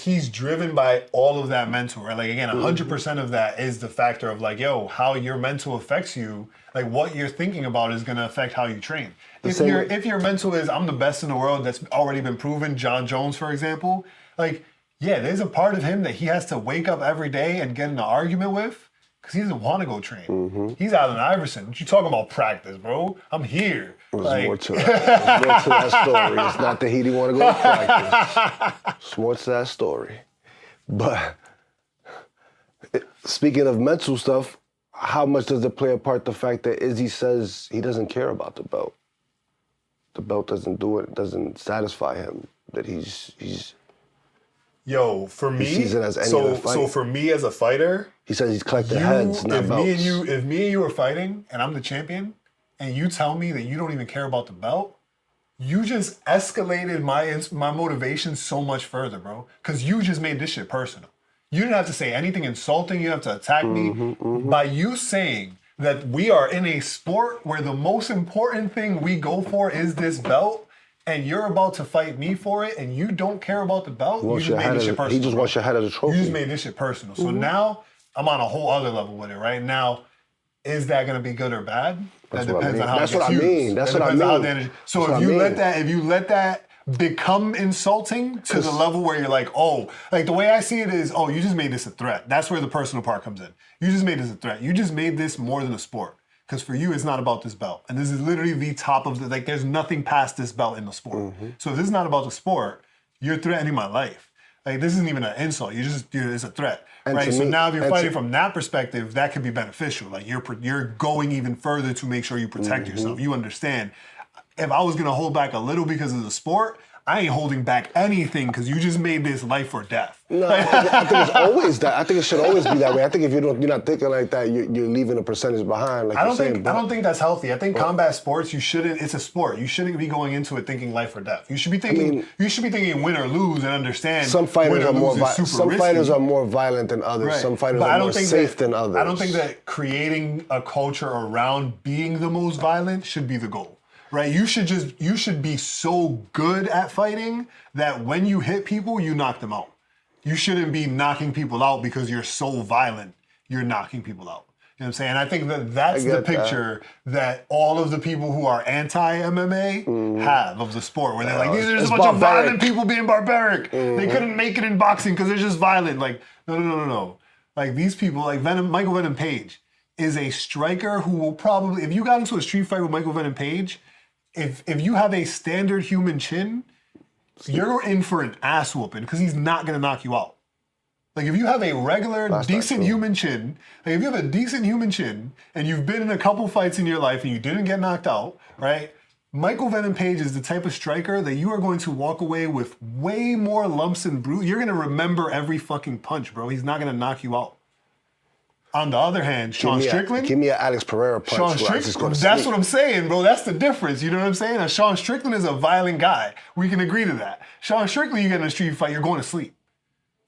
he's driven by all of that mental, right? Like again, 100% of that is the factor of like, yo, how your mental affects you. Like what you're thinking about is going to affect how you train. If your mental is I'm the best in the world, that's already been proven. John Jones, for example, like there's a part of him that he has to wake up every day and get in an argument with. Because he doesn't want to go train. He's Allen Iverson. What you talking about practice, bro? I'm here. There's more to that story. It's not that he didn't want to go to practice. There's more to that story. But speaking of mental stuff, how much does it play a part the fact that Izzy says he doesn't care about the belt? The belt doesn't do it, doesn't satisfy him, that he's Yo, for me, he sees it as any other fight. So for me as a fighter, he says he's collecting heads, not belts. If me and you are fighting and I'm the champion, and you tell me that you don't even care about the belt, you just escalated my motivation so much further, bro. Because you just made this shit personal. You didn't have to say anything insulting. You didn't have to attack me. By you saying that we are in a sport where the most important thing we go for is this belt, and you're about to fight me for it, and you don't care about the belt, you just made this shit personal. He just wants your head of the trophy. You just made this shit personal. So now I'm on a whole other level with it, right? Now, is that going to be good or bad? That depends on how it gets used. That's what I mean. So if you let that become insulting to the level where you're like, oh, like the way I see it is, oh, you just made this a threat. That's where the personal part comes in. You just made this a threat. You just made this more than a sport. Because for you, it's not about this belt. And this is literally the top of there's nothing past this belt in the sport. So if this is not about the sport, you're threatening my life. Like, this isn't even an insult. It's a threat, And right? to So me- now if you're and fighting to- from that perspective, that could be beneficial. Like, you're going even further to make sure you protect yourself. You understand. If I was going to hold back a little because of the sport, I ain't holding back anything because you just made this life or death. No, I think it's always that. I think it should always be that way. I think if you're not thinking like that, you're leaving a percentage behind. Like I don't think that's healthy. I think combat sports, it's a sport. You shouldn't be going into it thinking life or death. You should be thinking win or lose and understand. Some fighters are more risky. fighters are more violent than others. Right. Some fighters But are more safe than others. I don't think that creating a culture around being the most violent should be the goal. Right? You should be so good at fighting that when you hit people, you knock them out. You shouldn't be knocking people out because you're so violent, you're knocking people out. You know what I'm saying? I think that's the picture that all of the people who are anti-MMA have of the sport, where they're like, these are just a bunch of violent people being barbaric. They couldn't make it in boxing because they're just violent. Like, no. Like, these people, like Michael Venom Page, is a striker who will probably, if you got into a street fight with Michael Venom Page, if you have a standard human chin, you're in for an ass whooping because he's not going to knock you out. Like, if you have a regular, decent human chin, like, if you have a decent human chin and you've been in a couple fights in your life and you didn't get knocked out, right? Michael Venom Page is the type of striker that you are going to walk away with way more lumps and bruises. You're going to remember every fucking punch, bro. He's not going to knock you out. On the other hand, Sean Strickland. Give me an Alex Pereira punch. Sean Strickland. That's what I'm saying, bro. That's the difference. You know what I'm saying? Sean Strickland is a violent guy. We can agree to that. Sean Strickland, you get in a street fight, you're going to sleep.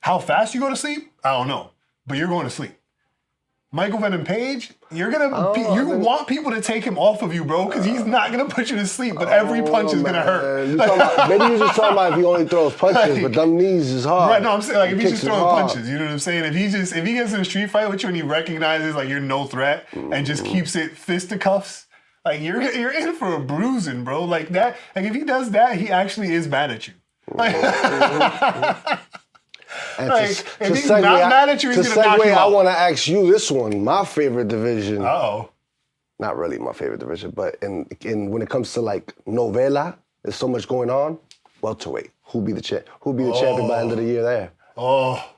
How fast you go to sleep? I don't know. But you're going to sleep. Michael Venom Page, you want people to take him off of you, bro, because he's not going to put you to sleep, but every punch is going to hurt. Maybe you're just talking about if he only throws punches, but them knees is hard. Right, no, I'm saying, like, if he's just throwing punches, you know what I'm saying? If he gets in a street fight with you and he recognizes, like, you're no threat and just keeps it fisticuffs, like, you're in for a bruising, bro. Like, that, like, if he does that, he actually is mad at you. And like, if he's not mad at you, he's going to knock you out. I want to ask you this one. My favorite division. Uh-oh. Not really my favorite division, but in when it comes to, like, novela, there's so much going on. Welterweight. Who'll be the champion by the end of the year there? Oh,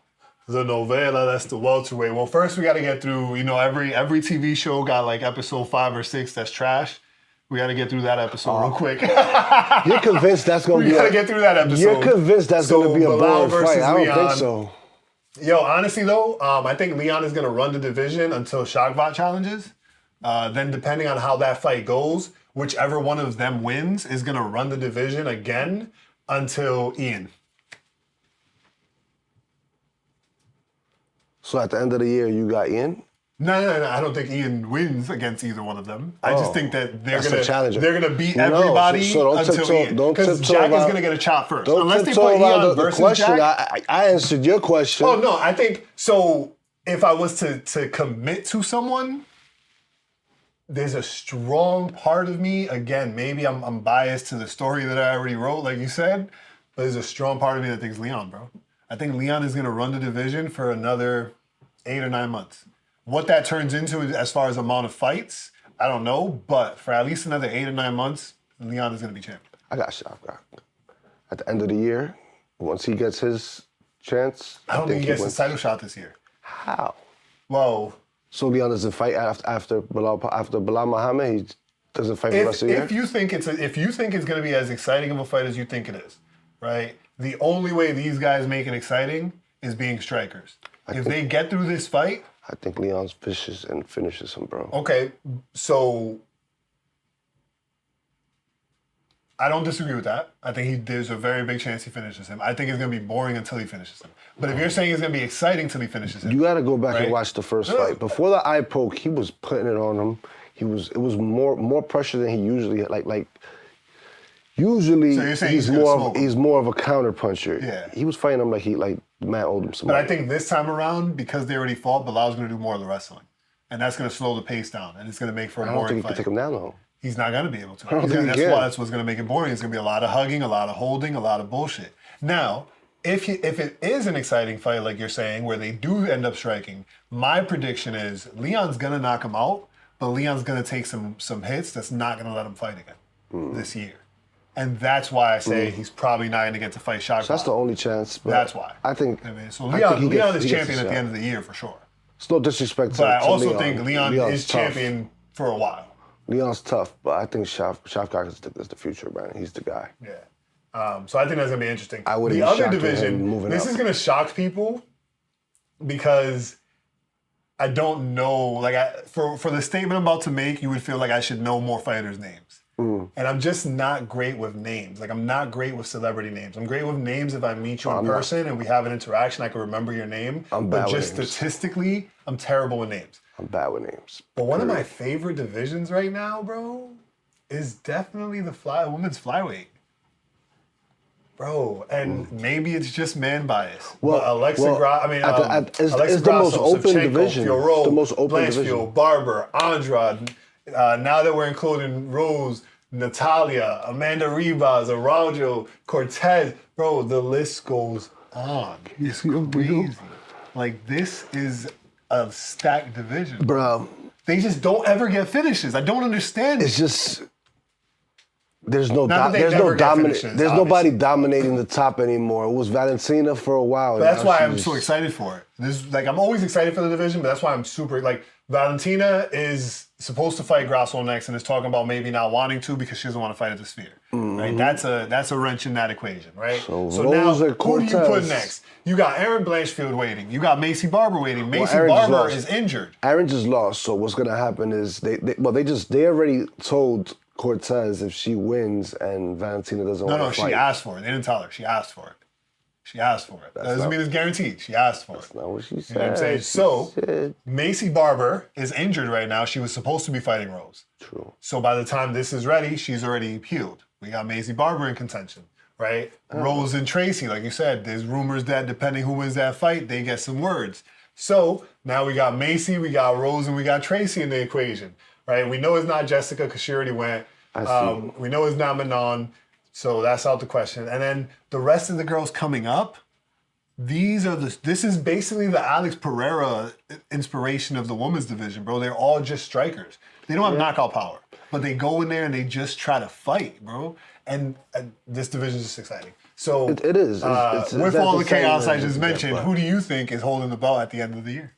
the novela, that's the welterweight. Well, first we got to get through, every TV show got, like, episode 5 or 6 that's trash. We got to get through that episode real quick. You're convinced that's going to be We got to get through that episode. You're convinced that's going to be a boring fight. I don't think so. Yo, honestly, though, I think Leon is going to run the division until Shagvat challenges. Then depending on how that fight goes, whichever one of them wins is going to run the division again until Ian. So at the end of the year, you got Ian? No. I don't think Ian wins against either one of them. I just think that they're gonna beat everybody until Ian. Because Jack is gonna get a chop first. Unless they put Ian versus Jack. I answered your question. Oh no, I think so. If I was to commit to someone, there's a strong part of me. Again, maybe I'm biased to the story that I already wrote, like you said. But there's a strong part of me that thinks Leon, bro. I think Leon is gonna run the division for another 8 or 9 months. What that turns into as far as amount of fights, I don't know. But for at least another 8 or 9 months, Leon is going to be champion. I got shot. At the end of the year, once he gets his chance, I don't think he gets the title shot this year. How? Well, so Leon doesn't fight after Bilal Muhammad. He doesn't fight for the rest of the year. If you think it's going to be as exciting of a fight as you think it is, right? The only way these guys make it exciting is being strikers. If they get through this fight, I think Leon's vicious and finishes him, bro. Okay, so I don't disagree with that. I think there's a very big chance he finishes him. I think it's going to be boring until he finishes him. But if you're saying it's going to be exciting till he finishes him. You got to go back and watch the first fight. Before the eye poke, he was putting it on him. It was more pressure than he usually like. Usually so he's more of a counter puncher. Yeah. He was fighting him like Matt owed him some money. But I think this time around, because they already fought, Bilal's going to do more of the wrestling. And that's going to slow the pace down. And it's going to make for a boring fight. I don't think he can take him down, though. He's not going to be able to. I don't think that's what's going to make it boring. It's going to be a lot of hugging, a lot of holding, a lot of bullshit. Now, if it is an exciting fight, like you're saying, where they do end up striking, my prediction is Leon's going to knock him out, but Leon's going to take some hits that's not going to let him fight again this year. And that's why I say he's probably not going to get to fight Shaka. So that's the only chance. But that's why. I think. So I think Leon is champion at the end of the year for sure. It's no disrespect to But I also Leon. think Leon Leon's is tough. champion for a while. Leon's tough, but I think Shavkat is the future, man. He's the guy. Yeah. So I think that's going to be interesting. I wouldn't the be other shocked at him division, moving this up. is going to shock people because I don't know. Like, for the statement I'm about to make, you would feel like I should know more fighters' names. And I'm just not great with names. Like, I'm not great with celebrity names. I'm great with names if I meet you in person and we have an interaction, I can remember your name. I'm bad but with just names. statistically, I'm terrible with names. I'm bad with names. But one of my favorite divisions right now, bro, is definitely the women's flyweight. Bro, and maybe it's just man bias. Well, but Alexa it's Alexa the most Grasso, open Shevchenko, division. Fiorot, It's the most open Blanchfield, division. Barber, Andrade. Now that we're including Rose, Natalia, Amanda Ribas, Araujo, Cortez. Bro, the list goes on. It's crazy. Like, this is a stacked division. Bro, They just don't ever get finishes. I don't understand it's it. just there's no Not that they there's never no get dominant finishes, there's obviously. nobody dominating the top anymore. It was Valentina for a while. But that's Now why I'm she's- so excited for it. I'm always excited for the division, but that's why I'm super Valentina is supposed to fight Grasso next, and is talking about maybe not wanting to because she doesn't want to fight at the Sphere. Right? That's a wrench in that equation, right? So now, Rose or who do you put Cortez? next? You got Aaron Blanchfield waiting. You got Macy Barber waiting. Macy Aaron just Barber lost. is injured. Aaron just lost, so what's gonna happen is they already told Cortez if she wins and Valentina doesn't want No, to fight. she asked for it. They didn't tell her. She asked for it. She asked for it. That doesn't not- mean it's guaranteed. She asked for it. That's not what she said. You know what I'm saying? She So, said- Macy Barber is injured right now. She was supposed to be fighting Rose. True. So by the time this is ready, she's already healed. We got Macy Barber in contention, right? Rose and Tracy, like you said, there's rumors that depending who wins that fight, they get some words. So now we got Macy, we got Rose, and we got Tracy in the equation, right? We know it's not Jessica because she already went. We know it's not Manon, so that's out the question. And then the rest of the girls coming up, this is basically the Alex Pereira inspiration of the women's division, bro. They're all just strikers. They don't have knockout power, but they go in there and they just try to fight, bro. And this division is just exciting. So It is. It's with exactly all the the same chaos I as just it, mentioned, but- who do you think is holding the belt at the end of the year?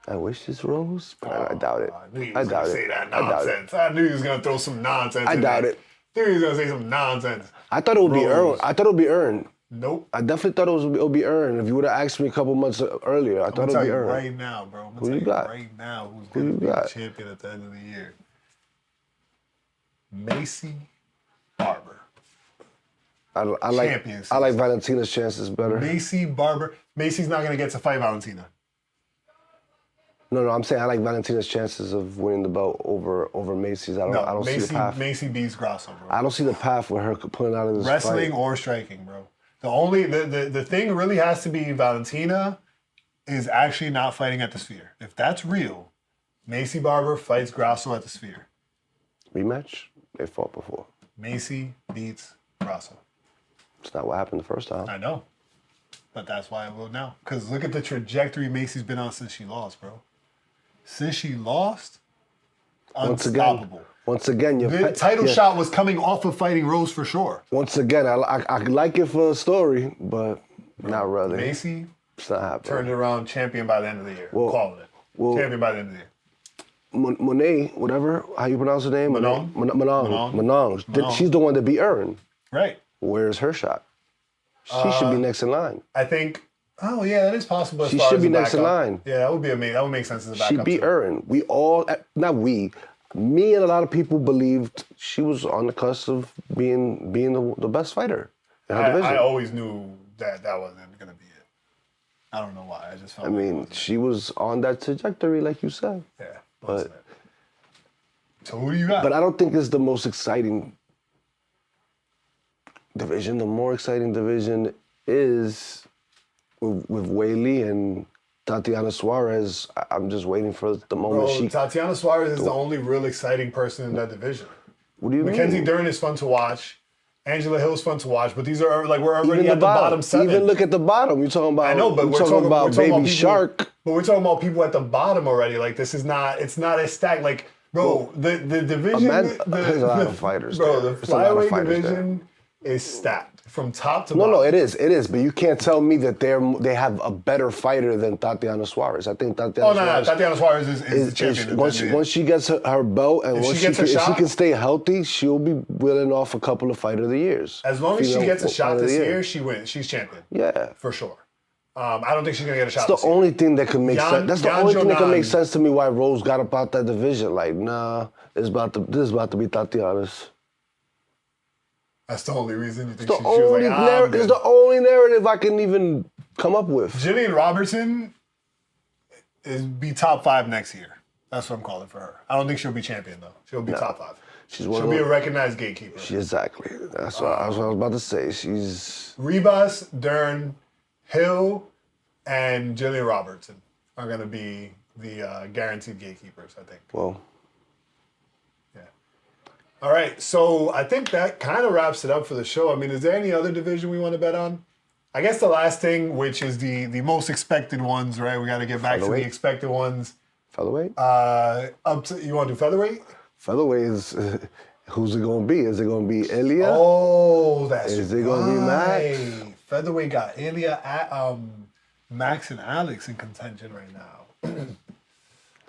I wish it's Rose, but I doubt it. I knew you I was doubt gonna it. say that I doubt it. nonsense. I knew he was gonna throw some nonsense. I in doubt there. it. I knew he was gonna say some nonsense. I thought it would be Rose. earned. I thought it would be earned. Nope. I definitely thought it would be earned. If you would have asked me a couple months earlier, I I'm thought gonna it tell would be you earned. right now, bro. I'm gonna Who tell you you got? right now who's Who gonna you be the got? champion at the end of the year. Macy Barber. I Champions. like Valentina's chances better. Macy Barber. Macy's not gonna get to fight Valentina. No, I'm saying I like Valentina's chances of winning the belt over Macy's. I don't see the path. Macy beats Grasso, bro. I don't see the path with her pulling out of this Wrestling fight. or striking, bro. The thing really has to be Valentina is actually not fighting at the Sphere. If that's real, Macy Barber fights Grasso at the Sphere. Rematch? They fought before. Macy beats Grasso. It's not what happened the first time. I know. But that's why it will now. Because look at the trajectory Macy's been on since she lost, bro. Since she lost, unstoppable. Once again, your The title shot was coming off of fighting Rose for sure. Once again, I like it for a story, but not really. Macy It's not happening. turned it around, champion by the end of the year. Well- Calling it. well- Champion by the end of the year. Monet, whatever, how you pronounce her name? Manon. Manon. She's the one that beat Erin. Right. Where's her shot? She should be next in line. I think, oh yeah, that is possible. As She far should as be a next in backup. line. Yeah, that would be amazing. That would make sense as a backup. She beat too. Erin. We all, not we, me and a lot of people believed she was on the cusp of being the best fighter in her division. I always knew that wasn't going to be it. I don't know why. I just felt I like it mean, wasn't. she was on that trajectory, like you said. Yeah. but- wasn't it? So who do you got? But I don't think it's the most exciting division. The more exciting division is with Weili and Tatiana Suarez. I'm just waiting for the moment Bro, Tatiana Suarez is the only real exciting person in that division. What do you Mackenzie mean? Dern is fun to watch. Angela Hill's fun to watch, but these are like we're already Even at the bottom seven. Even look at the bottom. You're talking about. I know, but we're we're talking about we're talking Baby people, Shark. But we're talking about people at the bottom already. Like this is not. It's not as stacked. Like Bro, the division, there's a lot of fighters bro, there. the There's a lot of flyweight fighters there. division is stacked from top to No, bottom. it is. But you can't tell me that they have a better fighter than Tatiana Suarez. I think Tatiana Oh no, Suarez. Tatiana Suarez is the champion. Once she gets her belt and If she can stay healthy, she'll be willing off a couple of Fighter of the Years. As long as she Female gets a shot Fighter of the this year, she wins. She's champion. Yeah. For sure. I don't think she's gonna get a shot. That's the only thing that can make sense. That's the only thing that can make Jonan. sense to me why Rose got up out that division. Like, nah, this is about to be Tatiana's. That's the only reason you think It's she was like, it's the only narrative I can even come up with. Jillian Robertson be top 5 next year. That's what I'm calling for her. I don't think she'll be champion though. She'll be top 5. She'll be a recognized gatekeeper. Exactly. That's what I was about to say. She's Ribas, Dern, Hill, and Jillian Robertson are gonna be the guaranteed gatekeepers, I think. well. All right, so I think that kind of wraps it up for the show. I mean, is there any other division we want to bet on? I guess the last thing, which is the most expected ones, right? We got to get back to the expected ones. Featherweight? You want to do featherweight? Featherweight is who's it gonna be? Is it gonna be Ilya? Oh, that's Is it gonna be Max? Featherweight got Ilya, Max, and Alex in contention right now.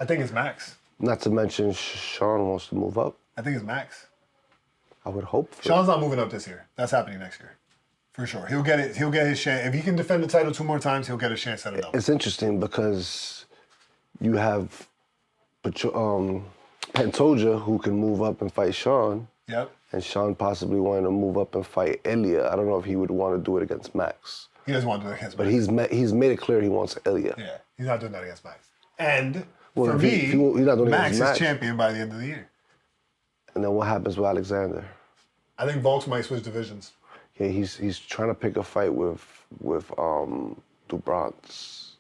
I think it's Max. Not to mention Sean wants to move up. I think it's Max. I would hope. Sean's not moving up this year. That's happening next year. For sure. He'll get it. He'll get his chance. If he can defend the title 2 more times, he'll get a chance at it. It's interesting because you have Pantoja who can move up and fight Sean. Yep. And Sean possibly wanting to move up and fight Ilya. I don't know if he would want to do it against Max. He doesn't want to do it against But Max. he's made it clear he wants Ilya. Yeah, he's not doing that against Max. And Well, for if me, he's not doing it Max against is Max. champion by the end of the year. And then what happens with Alexander? I think Volks might switch divisions. Yeah, he's trying to pick a fight with Dubrance.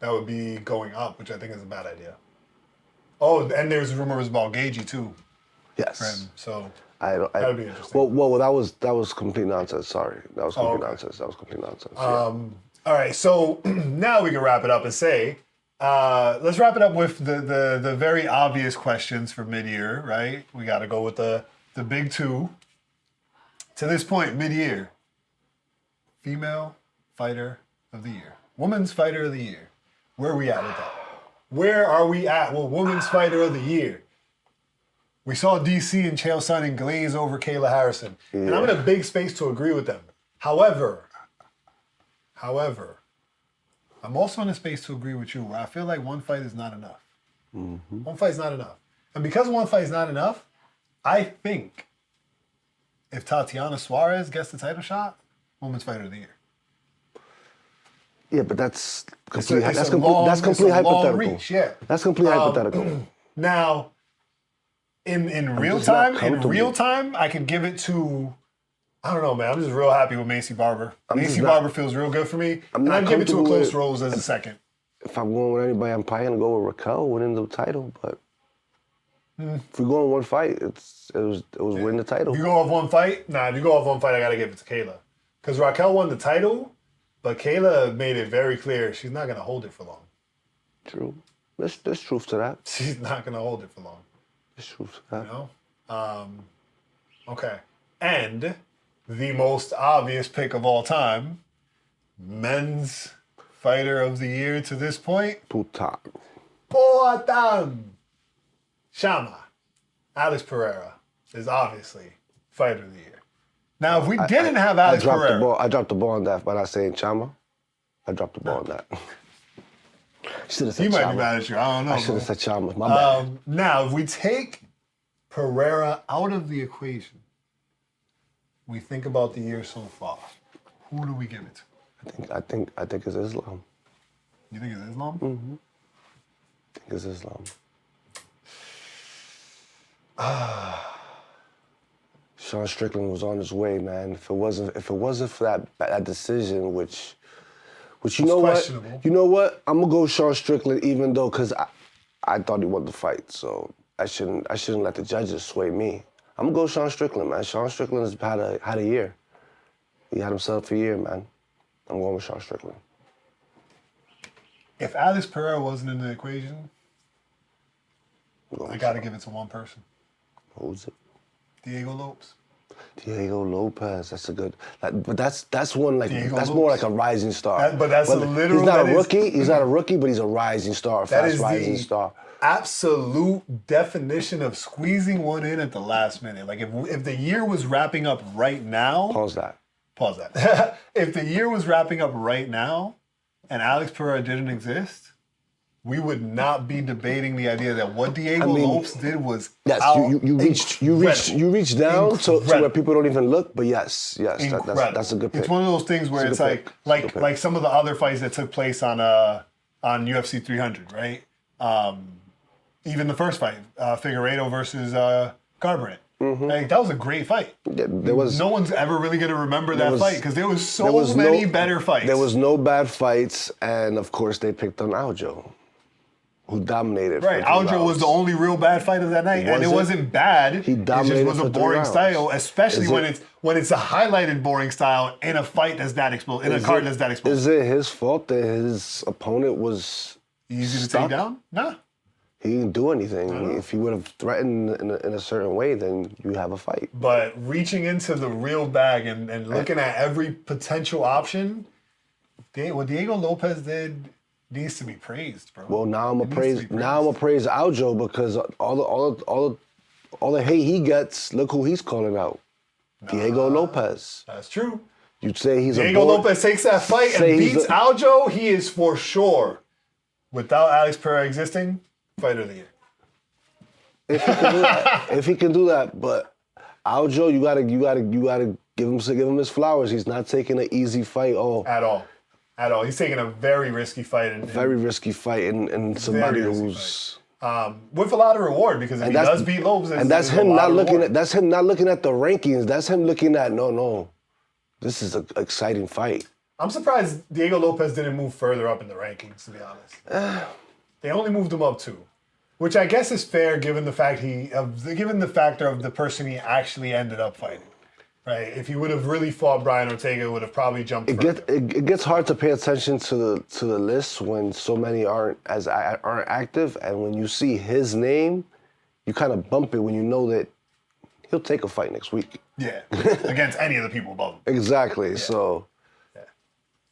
That would be going up, which I think is a bad idea. Oh, and there's rumors about Gagey too. Yes. For him. So that'd be interesting. Well, that was complete nonsense. Sorry, that was complete okay. nonsense. That was complete nonsense. All right, so now we can wrap it up and say, let's wrap it up with the very obvious questions for mid-year, right? We got to go with the big 2. To this point, mid-year, female fighter of the year, women's fighter of the year. Where are we at with that? Where are we at with women's fighter of the year? We saw DC and Chael Sonnen glaze over Kayla Harrison, and I'm in a big space to agree with them. However, I'm also in a space to agree with you where I feel like one fight is not enough. Mm-hmm. One fight is not enough. And because one fight is not enough, I think if Tatiana Suarez gets the title shot, women's fighter of the year. Yeah, but that's It's complete. a That's long hypothetical. reach, yeah. That's completely hypothetical. Now, in real time, I could give it to, I don't know, man. I'm just real happy with Macy Barber. Macy Barber feels real good for me. And I'd give it to a close Rose as a second. If I'm going with anybody, I'm probably gonna go with Raquel winning the title. But if we go on one fight, it was winning the title. If you go off one fight, if you go off one fight, I gotta give it to Kayla. Because Raquel won the title, but Kayla made it very clear she's not gonna hold it for long. True. There's truth to that. She's not gonna hold it for long. There's truth to that. You know? Okay. And the most obvious pick of all time, men's fighter of the year to this point, Putan. Poatan Shama. Alex Pereira is obviously fighter of the year. Now, if we didn't have Alex Pereira, I dropped the ball on that by not saying Chama. I dropped the ball on that. Should have said he Chama. might be mad at you. I don't know. I should have said Chama. My bad. Now, if we take Pereira out of the equation, we think about the year so far. Who do we give it to? I think it's Islam. You think it's Islam? Mm-hmm. I think it's Islam. Sean Strickland was on his way, man. If it wasn't for that decision, which you know what, I'm gonna go Sean Strickland, even though because I thought he won the fight, so I shouldn't let the judges sway me. I'm gonna go Sean Strickland, man. Sean Strickland has had a year. He had himself a year, man. I'm going with Sean Strickland. If Alex Pereira wasn't in the equation, I gotta give it to one person. Who's it? Diego Lopes. Diego Lopez. That's a good. But that's one like Diego that's more Lopes. like a rising star. But that's a literal. He's not that a is- rookie. He's not a rookie, but he's a rising star. That Fast is rising the star. absolute definition of squeezing one in at the last minute. Like if the year was wrapping up right now. Pause that. If the year was wrapping up right now, and Alex Pereira didn't exist, we would not be debating the idea that what Diego Lopes did was yes. You reached down to where people don't even look. But yes, that's a good pick. It's one of those things where it's like some of the other fights that took place on UFC 300, right? Even the first fight, Figueiredo versus Garbrandt. Like, that was a great fight. There was no one's ever really going to remember that fight because there was so many better fights. There was no bad fights, and of course they picked on Aljo, who dominated. Right, Aljo was the only real bad fight of that night, and it wasn't bad. He dominated. It just was a boring style, especially when it's a highlighted boring style in a fight that's that explosive, in a card that's that explosive. Is it his fault that his opponent was easy to take down? Nah. He didn't do anything. If he would have threatened in a certain way, then you have a fight. But reaching into the real bag and looking at every potential option, what Diego Lopez did needs to be praised, bro. Well, now I'm gonna praise Aljo because all the hate he gets. Look who he's calling out, Diego Lopez. That's true. You'd say he's Diego Lopez takes that fight and beats Aljo. He is for sure, without Alex Pereira existing, fighter of the year. If he can do that, but Aljo, you gotta give him his flowers. He's not taking an easy fight. At all. He's taking a very risky fight. Very risky fight, and somebody who's with a lot of reward because if he does beat Lopez, and that's him not looking at the rankings. That's him looking at no. This is an exciting fight. I'm surprised Diego Lopez didn't move further up in the rankings, to be honest. They only moved him up 2, which I guess is fair given the factor of the person he actually ended up fighting. Right? If he would have really fought Brian Ortega, it would have probably jumped further. It gets hard to pay attention to the list when so many aren't active, and when you see his name, you kind of bump it when you know that he'll take a fight next week. Yeah, against any of the people above him. Exactly. Yeah. So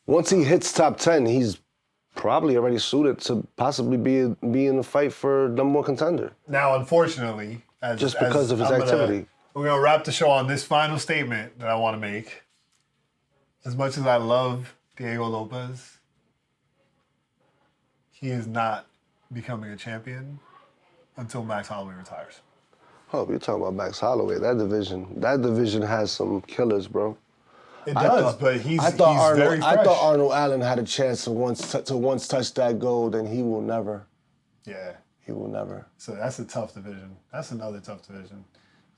once he hits top 10, he's probably already suited to possibly be in the fight for #1 contender. Now, unfortunately, because of his activity. We're going to wrap the show on this final statement that I want to make. As much as I love Diego Lopez, he is not becoming a champion until Max Holloway retires. Oh, you're talking about Max Holloway. That division has some killers, bro. It does, but he's very fresh. I thought Arnold Allen had a chance to once touch that gold, and he will never. Yeah. He will never. So that's a tough division. That's another tough division.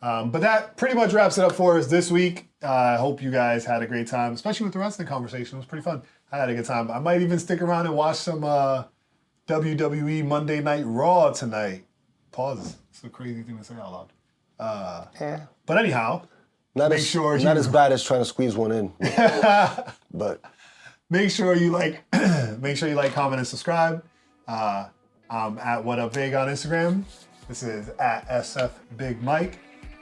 But that pretty much wraps it up for us this week. I hope you guys had a great time, especially with the wrestling conversation. It was pretty fun. I had a good time. I might even stick around and watch some WWE Monday Night Raw tonight. Pause. It's a crazy thing to say out loud. But anyhow, not as bad as trying to squeeze one in. But make sure you like, comment, and subscribe. I'm at What Up Vega on Instagram. This is at SF Big Mike.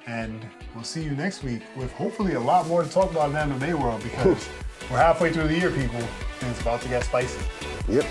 And we'll see you next week with hopefully a lot more to talk about in the MMA world because we're halfway through the year, people, and it's about to get spicy. Yep.